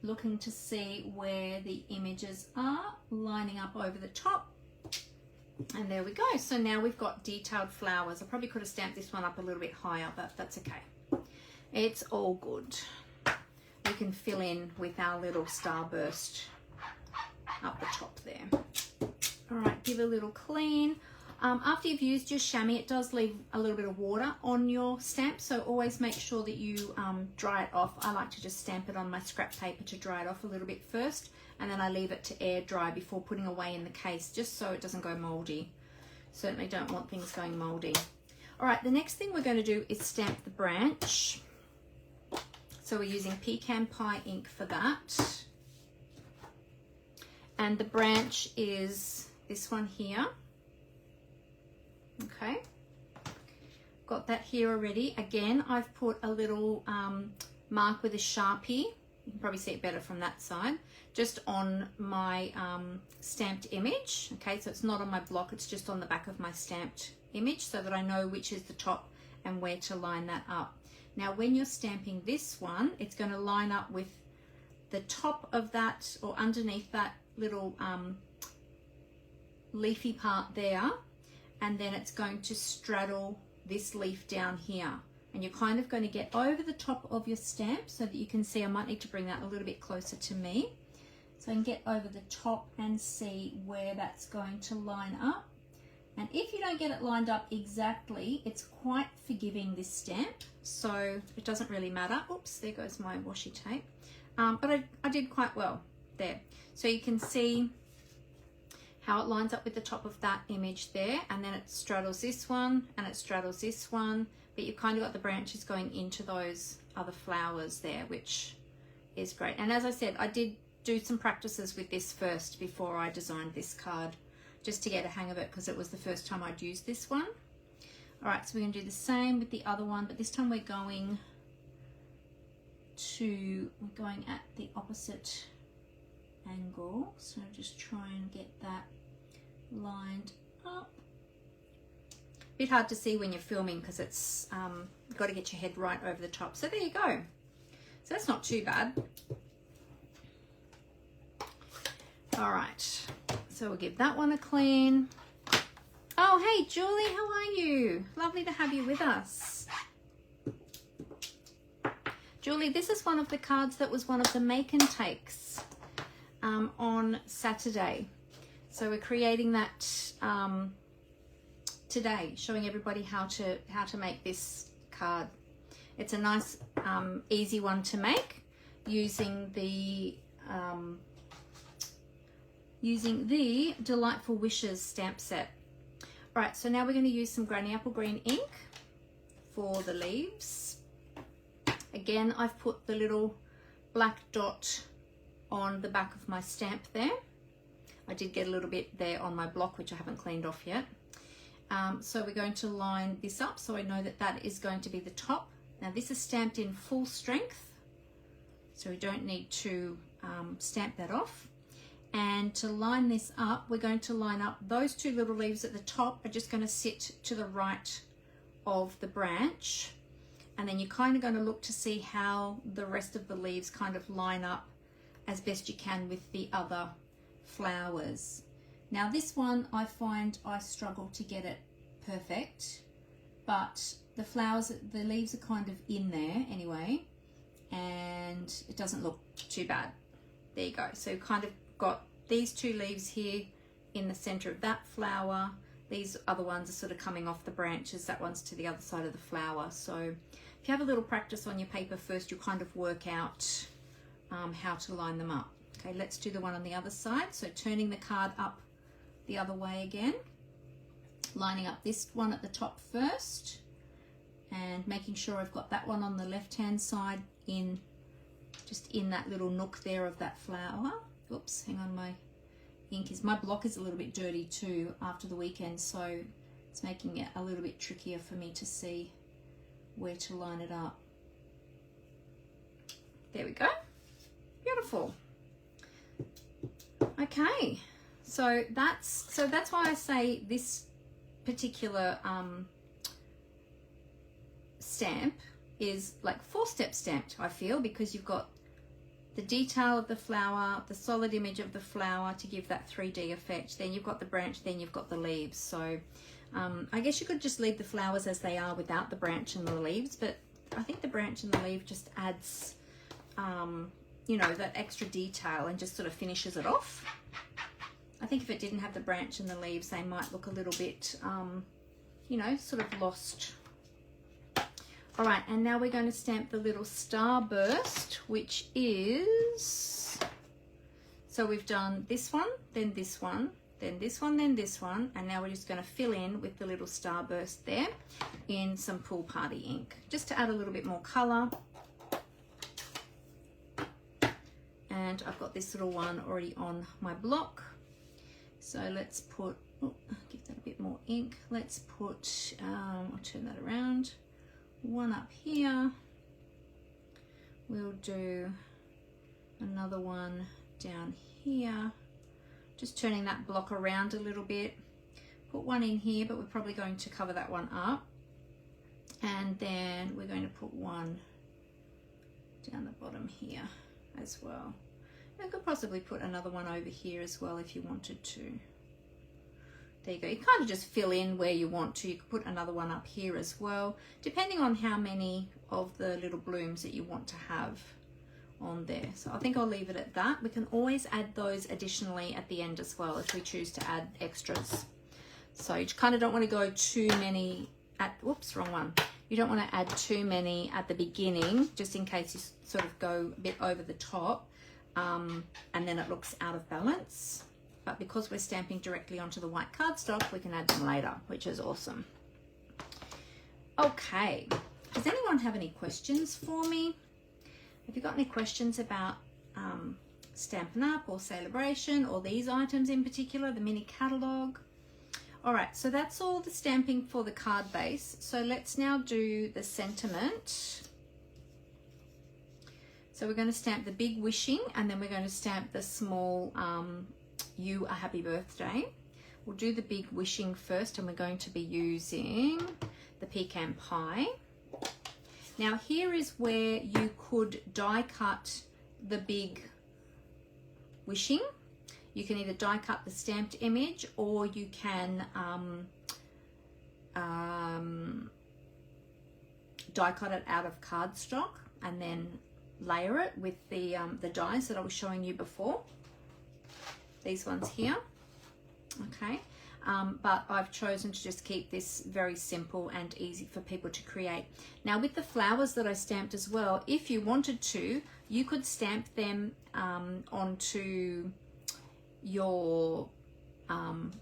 looking to see where the images are, lining up over the top, and there we go. So now we've got detailed flowers. I probably could have stamped this one up a little bit higher, but that's okay. It's all good. We can fill in with our little starburst up the top there. All right, give it a little clean. After you've used your chamois, it does leave a little bit of water on your stamp, so always make sure that you dry it off. I like to just stamp it on my scrap paper to dry it off a little bit first, and then I leave it to air dry before putting away in the case, just so it doesn't go moldy. Certainly don't want things going moldy. All right, the next thing we're going to do is stamp the branch. So we're using Pecan Pie ink for that. And the branch is this one here. Okay, got that here already. Again, I've put a little mark with a Sharpie You can probably see it better from that side, just on my stamped image. Okay, so it's not on my block, it's just on the back of my stamped image, so that I know which is the top and where to line that up. Now when you're stamping this one, it's going to line up with the top of that, or underneath that little leafy part there, and then it's going to straddle this leaf down here, and you're kind of going to get over the top of your stamp so that you can see. I might need to bring that a little bit closer to me so I can get over the top and see where that's going to line up. And if you don't get it lined up exactly, it's quite forgiving, this stamp, so it doesn't really matter. Oops, there goes my washi tape. But I did quite well there. So you can see how it lines up with the top of that image there, and then it straddles this one and it straddles this one, but you've kind of got the branches going into those other flowers there, which is great. And as I said, I did do some practices with this first before I designed this card, just to get a hang of it, because it was the first time I'd used this one. All right, so we're going to do the same with the other one, but this time we're going at the opposite angle. So just try and get that lined up. Bit hard to see when you're filming because it's got to get your head right over the top. So there you go. So that's not too bad. All right, so we'll give that one a clean. Oh, hey, Julie, how are you? Lovely to have you with us. Julie, this is one of the cards that was one of the make and takes on Saturday. So we're creating that today, showing everybody how to make this card. It's a nice, easy one to make using the Delightful Wishes stamp set. All right, so now we're going to use some Granny Apple Green ink for the leaves. Again, I've put the little black dot on the back of my stamp there. I did get a little bit there on my block, which I haven't cleaned off yet. So we're going to line this up so I know that that is going to be the top. Now this is stamped in full strength, so we don't need to stamp that off. And to line this up, we're going to line up those two little leaves at the top are just going to sit to the right of the branch. And then you're kind of going to look to see how the rest of the leaves kind of line up as best you can with the other flowers. Now this one, I find I struggle to get it perfect, but the flowers, the leaves are kind of in there anyway, and it doesn't look too bad. There you go. So kind of got these two leaves here in the center of that flower. These other ones are sort of coming off the branches. That one's to the other side of the flower. So if you have a little practice on your paper first, you'll kind of work out how to line them up. Okay, let's do the one on the other side. So turning the card up the other way again, lining up this one at the top first, and making sure I've got that one on the left-hand side in, just in that little nook there of that flower. Oops, hang on, my block is a little bit dirty too after the weekend, so it's making it a little bit trickier for me to see where to line it up. There we go. Beautiful. Okay, so that's why I say this particular stamp is like 4-step stamped, I feel, because you've got the detail of the flower, the solid image of the flower to give that 3D effect, then you've got the branch, then you've got the leaves. So I guess you could just leave the flowers as they are without the branch and the leaves, but I think the branch and the leaf just adds you know, that extra detail and just sort of finishes it off. I think if it didn't have the branch and the leaves, they might look a little bit you know, sort of lost. All right, and now we're going to stamp the little starburst, which is, so we've done this one, then this one, then this one, then this one, and now we're just going to fill in with the little starburst there in some Pool Party ink, just to add a little bit more color. And I've got this little one already on my block. So let's put, oh, give that a bit more ink. Let's put, I'll turn that around. One up here. We'll do Another one down here. Just turning that block around a little bit. Put one in here, but we're probably going to cover that one up. And then we're going to put one down the bottom here as well. You could possibly put another one over here as well if you wanted to. There you go. You kind of just fill in where you want to. You could put another one up here as well, depending on how many of the little blooms that you want to have on there. So I think I'll leave it at that. We can always add those additionally at the end as well if we choose to add extras. So you kind of don't want to go too many at, whoops, wrong one. You don't want to add too many at the beginning, just in case you sort of go a bit over the top, and then it looks out of balance. But because we're stamping directly onto the white cardstock, we can add them later, which is awesome. Okay, does anyone have any questions for me? Have you got any questions about Stampin' Up or Sale-A-Bration or these items in particular, the mini catalogue? All right, so that's all the stamping for the card base. So let's now do the sentiment. So we're going to stamp the big wishing, and then we're going to stamp the small you a happy birthday. We'll do the big wishing first, and we're going to be using the pecan pie. Now here is where you could die cut the big wishing. You can either die cut the stamped image, or you can die cut it out of cardstock and then layer it with the dies that I was showing you before. These ones here, okay. But I've chosen to just keep this very simple and easy for people to create. Now with the flowers that I stamped as well, if you wanted to, you could stamp them onto your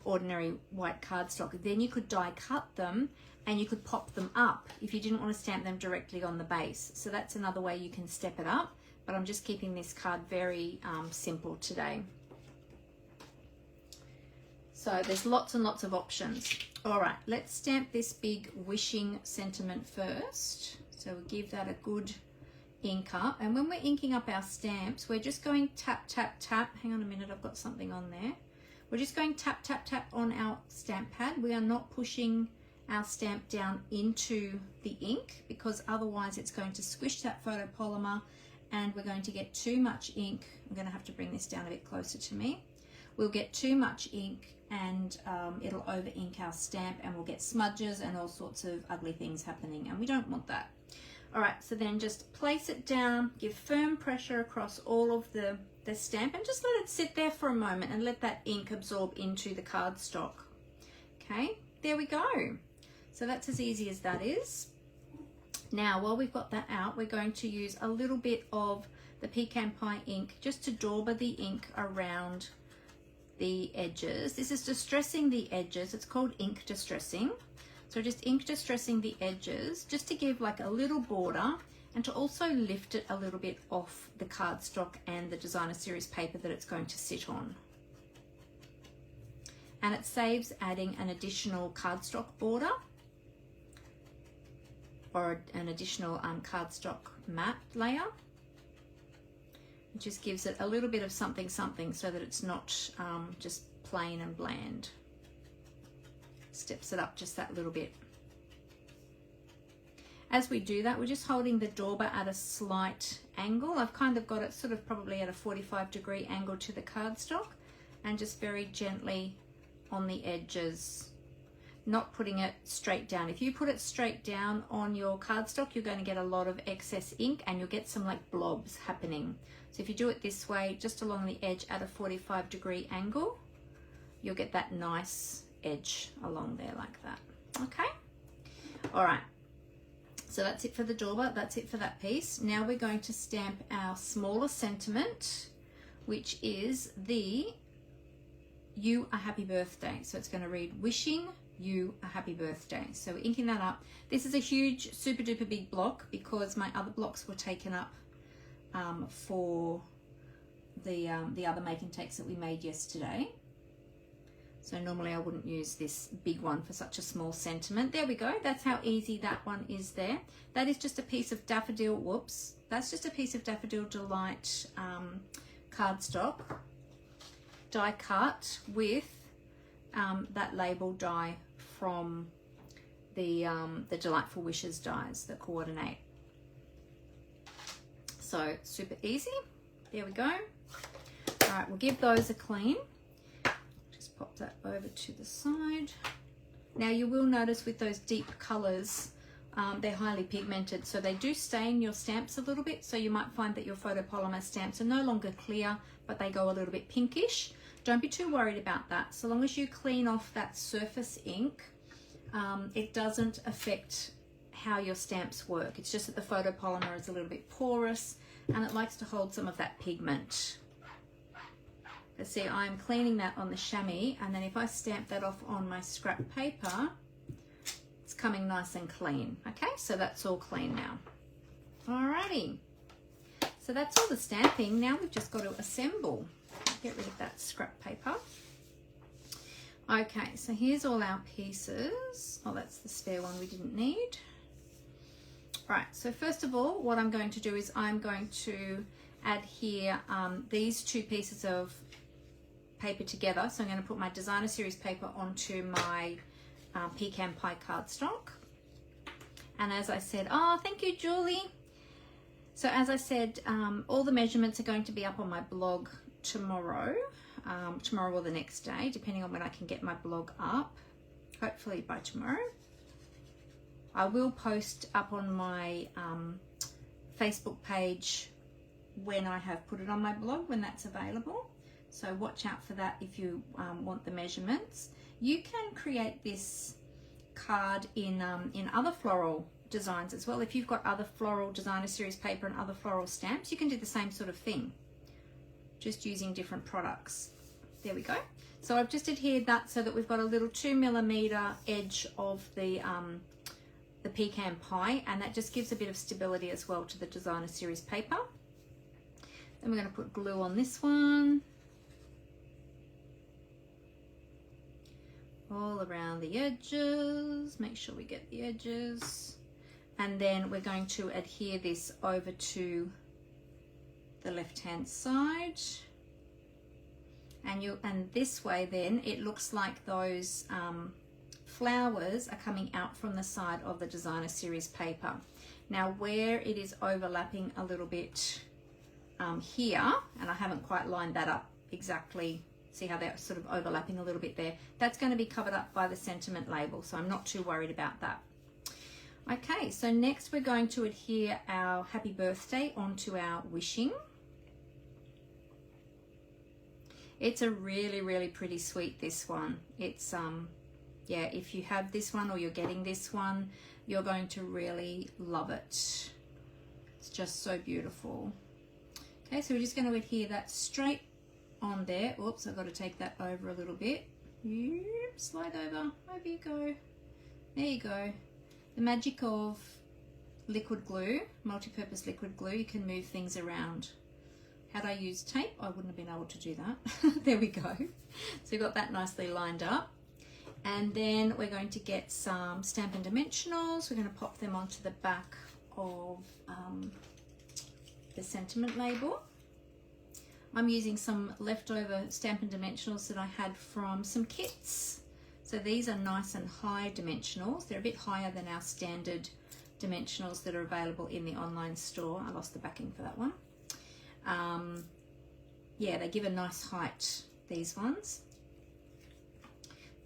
ordinary white cardstock. Then you could die cut them and you could pop them up if you didn't want to stamp them directly on the base. So that's another way you can step it up, but I'm just keeping this card very simple today. So there's lots and lots of options. All right, let's stamp this big wishing sentiment first. So we'll give that a good ink up. And when we're inking up our stamps, we're just going tap, tap, tap. Hang on a minute, I've got something on there. We're just going tap, tap, tap on our stamp pad. We are not pushing our stamp down into the ink, because otherwise it's going to squish that photopolymer and we're going to get too much ink. I'm going to have to bring this down a bit closer to me. We'll get too much ink and it'll over ink our stamp, and we'll get smudges and all sorts of ugly things happening, and we don't want that. All right, so then just place it down, give firm pressure across all of the stamp, and just let it sit there for a moment and let that ink absorb into the cardstock. Okay, there we go. So that's as easy as that is. Now, while we've got that out, we're going to use a little bit of the pecan pie ink just to dauber the ink around the edges. This is distressing the edges. It's called ink distressing. So just ink distressing the edges just to give like a little border, and to also lift it a little bit off the cardstock and the designer series paper that it's going to sit on. And it saves adding an additional cardstock border or an additional cardstock matte layer. It just gives it a little bit of something something so that it's not just plain and bland. Steps it up just that little bit. As we do that, we're just holding the dauber at a slight angle. I've kind of got it sort of probably at a 45-degree angle to the cardstock, and just very gently on the edges, not putting it straight down. If you put it straight down on your cardstock, you're going to get a lot of excess ink and you'll get some like blobs happening. So if you do it this way, just along the edge at a 45-degree angle, you'll get that nice edge along there like that. Okay, all right, so that's it for the dauber, that's it for that piece. Now we're going to stamp our smaller sentiment, which is the you a happy birthday. So it's going to read wishing you a happy birthday. So we're inking that up. This is a huge super duper big block because my other blocks were taken up for the other make and takes that we made yesterday. So normally I wouldn't use this big one for such a small sentiment. There we go. That's how easy that one is there. That is just a piece of Daffodil, whoops. That's just a piece of Daffodil Delight cardstock die cut with that label die from the Delightful Wishes dies that coordinate. So super easy. There we go. All right, we'll give those a clean. Just pop that over to the side. Now you will notice with those deep colors, they're highly pigmented, so they do stain your stamps a little bit. So you might find that your photopolymer stamps are no longer clear, but they go a little bit pinkish. Don't be too worried about that. So long as you clean off that surface ink, it doesn't affect how your stamps work. It's just that the photopolymer is a little bit porous and it likes to hold some of that pigment. But see, I'm cleaning that on the chamois, and then if I stamp that off on my scrap paper, it's coming nice and clean. Okay, so that's all clean now. Alrighty, so that's all the stamping. Now we've just got to assemble. Get rid of that scrap paper. Okay, so here's all our pieces. Oh, that's the spare one we didn't need. Right, so first of all, what I'm going to do is I'm going to adhere these two pieces of paper together. So I'm going to put my designer series paper onto my pecan pie cardstock. And as I said, oh, thank you, Julie. So as I said, all the measurements are going to be up on my blog tomorrow, tomorrow or the next day, depending on when I can get my blog up, hopefully by tomorrow. I will post up on my Facebook page when I have put it on my blog, when that's available. So watch out for that if you want the measurements. You can create this card in other floral designs as well. If you've got other floral designer series paper and other floral stamps, you can do the same sort of thing, just using different products. There we go. So I've just adhered that so that we've got a little 2mm edge of the pecan pie, and that just gives a bit of stability as well to the designer series paper. Then we're going to put glue on this one, all around the edges. Make sure we get the edges, and then we're going to adhere this over to the left hand side, and this way then it looks like those flowers are coming out from the side of the designer series paper. Now where it is overlapping a little bit here, and I haven't quite lined that up exactly, see how they're sort of overlapping a little bit there, that's going to be covered up by the sentiment label, so I'm not too worried about that. Okay, so next we're going to adhere our happy birthday onto our wishing. It's a really, really pretty sweet, this one. It's yeah, if you have this one or you're getting this one, you're going to really love it. It's just so beautiful. Okay, so we're just going to adhere that straight on there. Oops, I've got to take that over a little bit. Slide over, over you go. There you go. The magic of liquid glue, multi-purpose liquid glue, you can move things around. Had I used tape, I wouldn't have been able to do that. There we go. So we've got that nicely lined up. And then we're going to get some Stampin' Dimensionals. We're going to pop them onto the back of the sentiment label. I'm using some leftover Stampin' Dimensionals that I had from some kits. So these are nice and high dimensionals. They're a bit higher than our standard dimensionals that are available in the online store. I lost the backing for that one. Yeah, they give a nice height, these ones.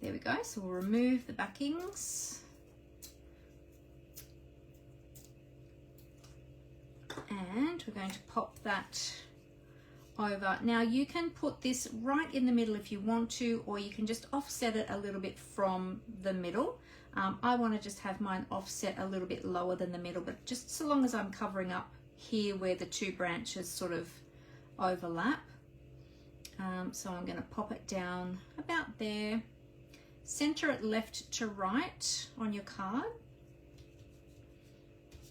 There we go. So we'll remove the backings. And we're going to pop that over. Now you can put this right in the middle if you want to, or you can just offset it a little bit from the middle. I want to just have mine offset a little bit lower than the middle, but just so long as I'm covering up here where the two branches sort of overlap. So I'm going to pop it down about there. Center it left to right on your card.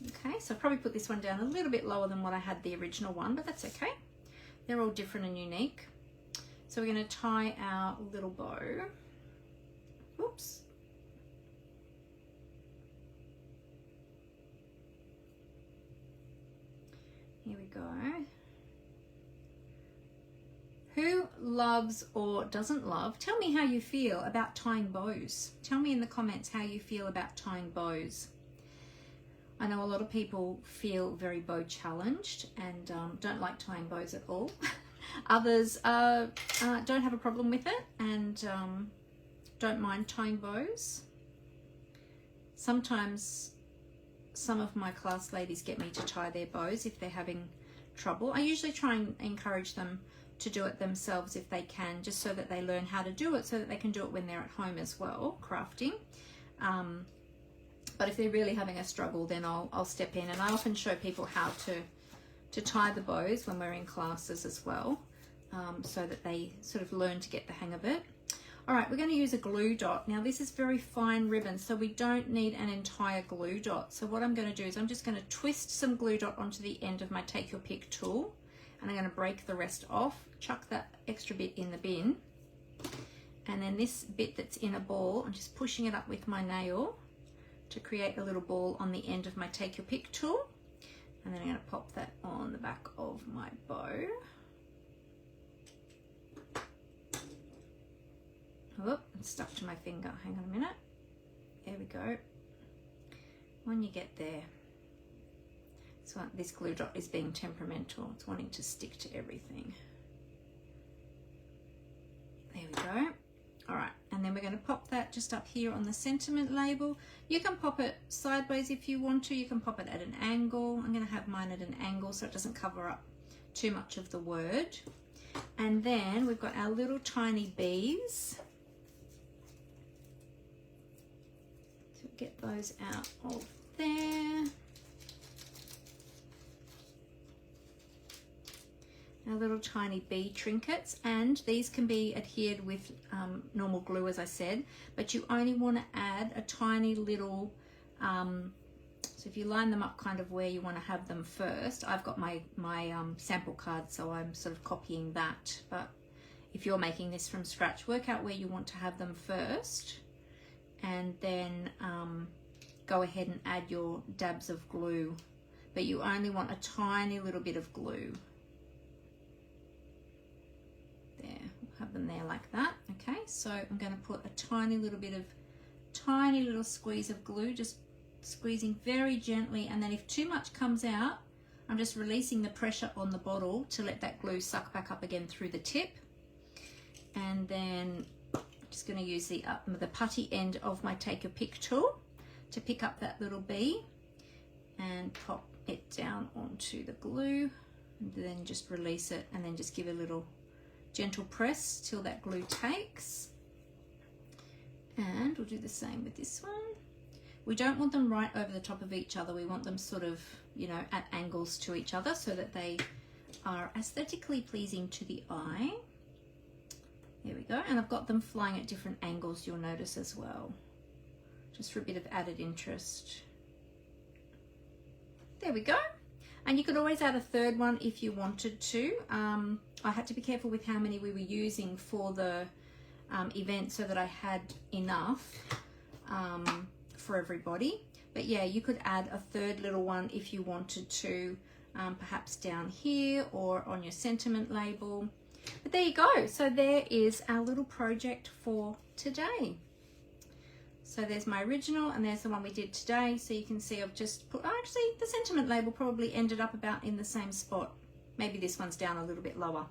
Okay, so I'll probably put this one down a little bit lower than what I had the original one, but that's okay. They're all different and unique. So we're going to tie our little bow go. Who loves or doesn't love? Tell me how you feel about tying bows. Tell me in the comments how you feel about tying bows. I know a lot of people feel very bow challenged and don't like tying bows at all. Others don't have a problem with it and don't mind tying bows. Sometimes some of my class ladies get me to tie their bows if they're having trouble. I usually try and encourage them to do it themselves if they can, just so that they learn how to do it so that they can do it when they're at home as well, crafting. But if they're really having a struggle, then I'll step in, and I often show people how to tie the bows when we're in classes as well, so that they sort of learn to get the hang of it. All right, we're going to use a glue dot. Now this is very fine ribbon, so we don't need an entire glue dot. So what I'm going to do is I'm just going to twist some glue dot onto the end of my Take Your Pick tool, and I'm going to break the rest off, chuck that extra bit in the bin, and then this bit that's in a ball, I'm just pushing it up with my nail to create a little ball on the end of my Take Your Pick tool, and then I'm going to pop that on the back of my bow. Oh, it's stuck to my finger. Hang on a minute. There we go. When you get there, so this glue dot is being temperamental. It's wanting to stick to everything. There we go. All right, and then we're going to pop that just up here on the sentiment label. You can pop it sideways if you want to. You can pop it at an angle. I'm going to have mine at an angle so it doesn't cover up too much of the word. And then we've got our little tiny bees. So get those out of there. Our little tiny bee trinkets, and these can be adhered with normal glue, as I said, but you only want to add a tiny little, so if you line them up kind of where you want to have them first. I've got my sample card, so I'm sort of copying that, but if you're making this from scratch, work out where you want to have them first, and then go ahead and add your dabs of glue, but you only want a tiny little bit of glue. There, we'll have them there like that. Okay, so I'm going to put a tiny little squeeze of glue, just squeezing very gently, and then if too much comes out, I'm just releasing the pressure on the bottle to let that glue suck back up again through the tip. And then I'm just going to use the putty end of my Take Your Pick tool to pick up that little bee and pop it down onto the glue, and then just release it, and then just give a little gentle press till that glue takes. And we'll do the same with this one. We don't want them right over the top of each other. We want them sort of, you know, at angles to each other so that they are aesthetically pleasing to the eye. There we go. And I've got them flying at different angles, you'll notice as well, just for a bit of added interest. There we go. And you could always add a third one if you wanted to. I had to be careful with how many we were using for the event so that I had enough for everybody. But yeah, you could add a third little one if you wanted to, perhaps down here or on your sentiment label. But there you go. So there is our little project for today. So there's my original and there's the one we did today. So you can see I've just put, actually the sentiment label probably ended up about in the same spot. Maybe this one's down a little bit lower.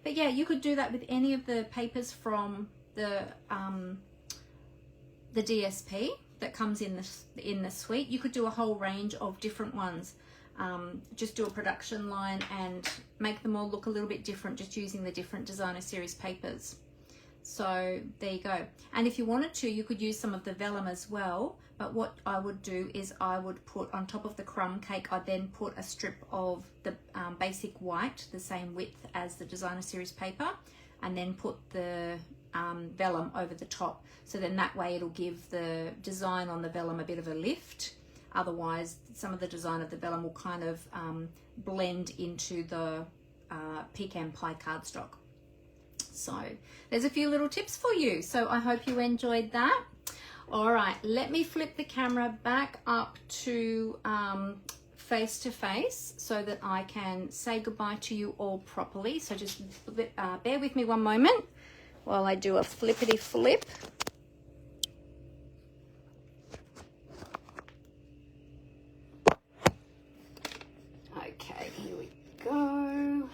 But yeah, you could do that with any of the papers from the DSP that comes in the suite. You could do a whole range of different ones. Just do a production line and make them all look a little bit different, just using the different designer series papers. So there you go. And if you wanted to, you could use some of the vellum as well. But what I would do is I would put on top of the crumb cake, I'd then put a strip of the basic white, the same width as the designer series paper, and then put the vellum over the top. So then that way it'll give the design on the vellum a bit of a lift. Otherwise, some of the design of the vellum will kind of blend into the pecan pie cardstock. So there's a few little tips for you. So I hope you enjoyed that. All right, let me flip the camera back up to face to face so that I can say goodbye to you all properly. So just bear with me one moment while I do a flippity flip. Okay, here we go.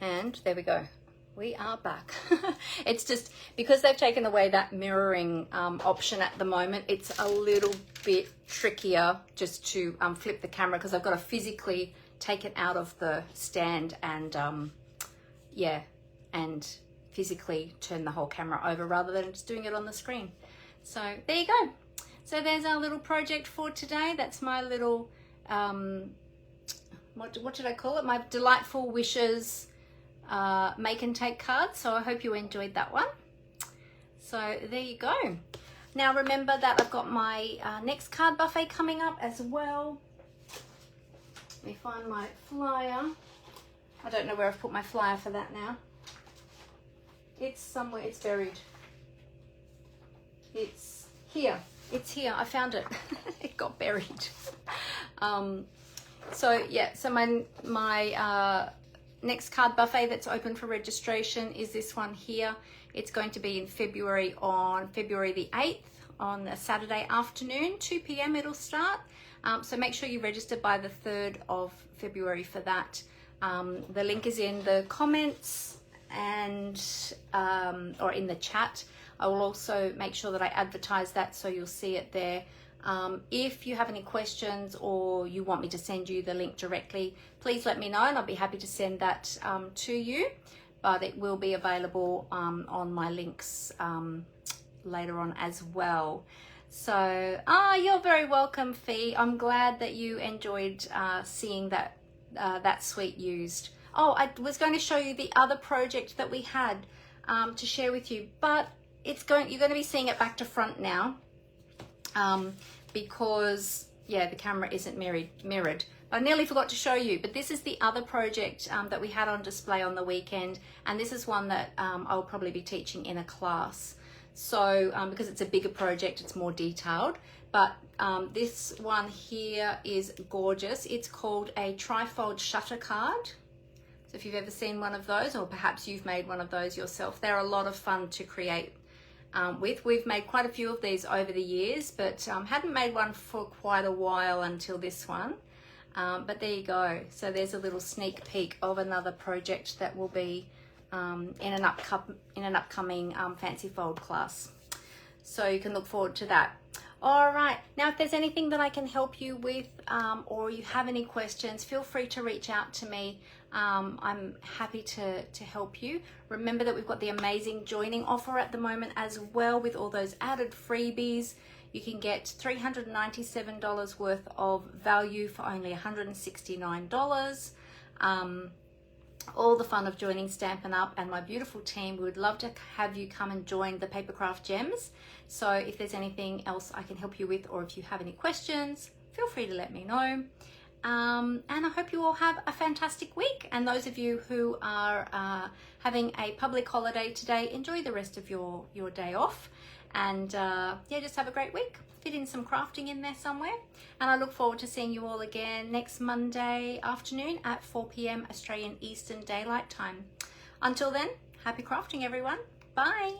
And there we go. We are back. It's just because they've taken away that mirroring option at the moment, it's a little bit trickier just to flip the camera because I've got to physically take it out of the stand and yeah, and physically turn the whole camera over rather than just doing it on the screen. So there you go. So there's our little project for today. That's my little what did I call it? My delightful wishes make and take cards. So I hope you enjoyed that one. So there you go. Now remember that I've got my next card buffet coming up as well. Let me find my flyer. I don't know where I've put my flyer for that now. It's somewhere, it's buried. It's here. It's here. I found it. It got buried. So yeah, so my next card buffet that's open for registration is this one here. It's going to be in February, on February the 8th, on a Saturday afternoon, 2 p.m. it'll start. So make sure you register by the 3rd of February for that. The link is in the comments and or in the chat. I will also make sure that I advertise that so you'll see it there. If you have any questions or you want me to send you the link directly, please let me know and I'll be happy to send that to you. But it will be available on my links later on as well. So, you're very welcome, Fee. I'm glad that you enjoyed seeing that that suite used. Oh, I was going to show you the other project that we had to share with you, but you're going to be seeing it back to front now. Because yeah, the camera isn't mirrored. I nearly forgot to show you, but this is the other project that we had on display on the weekend, and this is one that I'll probably be teaching in a class. So because it's a bigger project, it's more detailed, but this one here is gorgeous. It's called a trifold shutter card. So if you've ever seen one of those, or perhaps you've made one of those yourself, they're a lot of fun to create we've made quite a few of these over the years, but hadn't made one for quite a while until this one. But there you go. So there's a little sneak peek of another project that will be in an upcoming Fancy Fold class. So you can look forward to that. All right, now if there's anything that I can help you with or you have any questions, feel free to reach out to me. I'm happy to help you. Remember that we've got the amazing joining offer at the moment as well, with all those added freebies. You can get $397 worth of value for only $169. All the fun of joining Stampin' Up! And my beautiful team. We would love to have you come and join the Papercraft Gems. So if there's anything else I can help you with, or if you have any questions, feel free to let me know. And I hope you all have a fantastic week. And those of you who are having a public holiday today, enjoy the rest of your day off. And yeah, just have a great week. Fit in some crafting in there somewhere. And I look forward to seeing you all again next Monday afternoon at 4 p.m. Australian Eastern Daylight Time. Until then, happy crafting, everyone. Bye.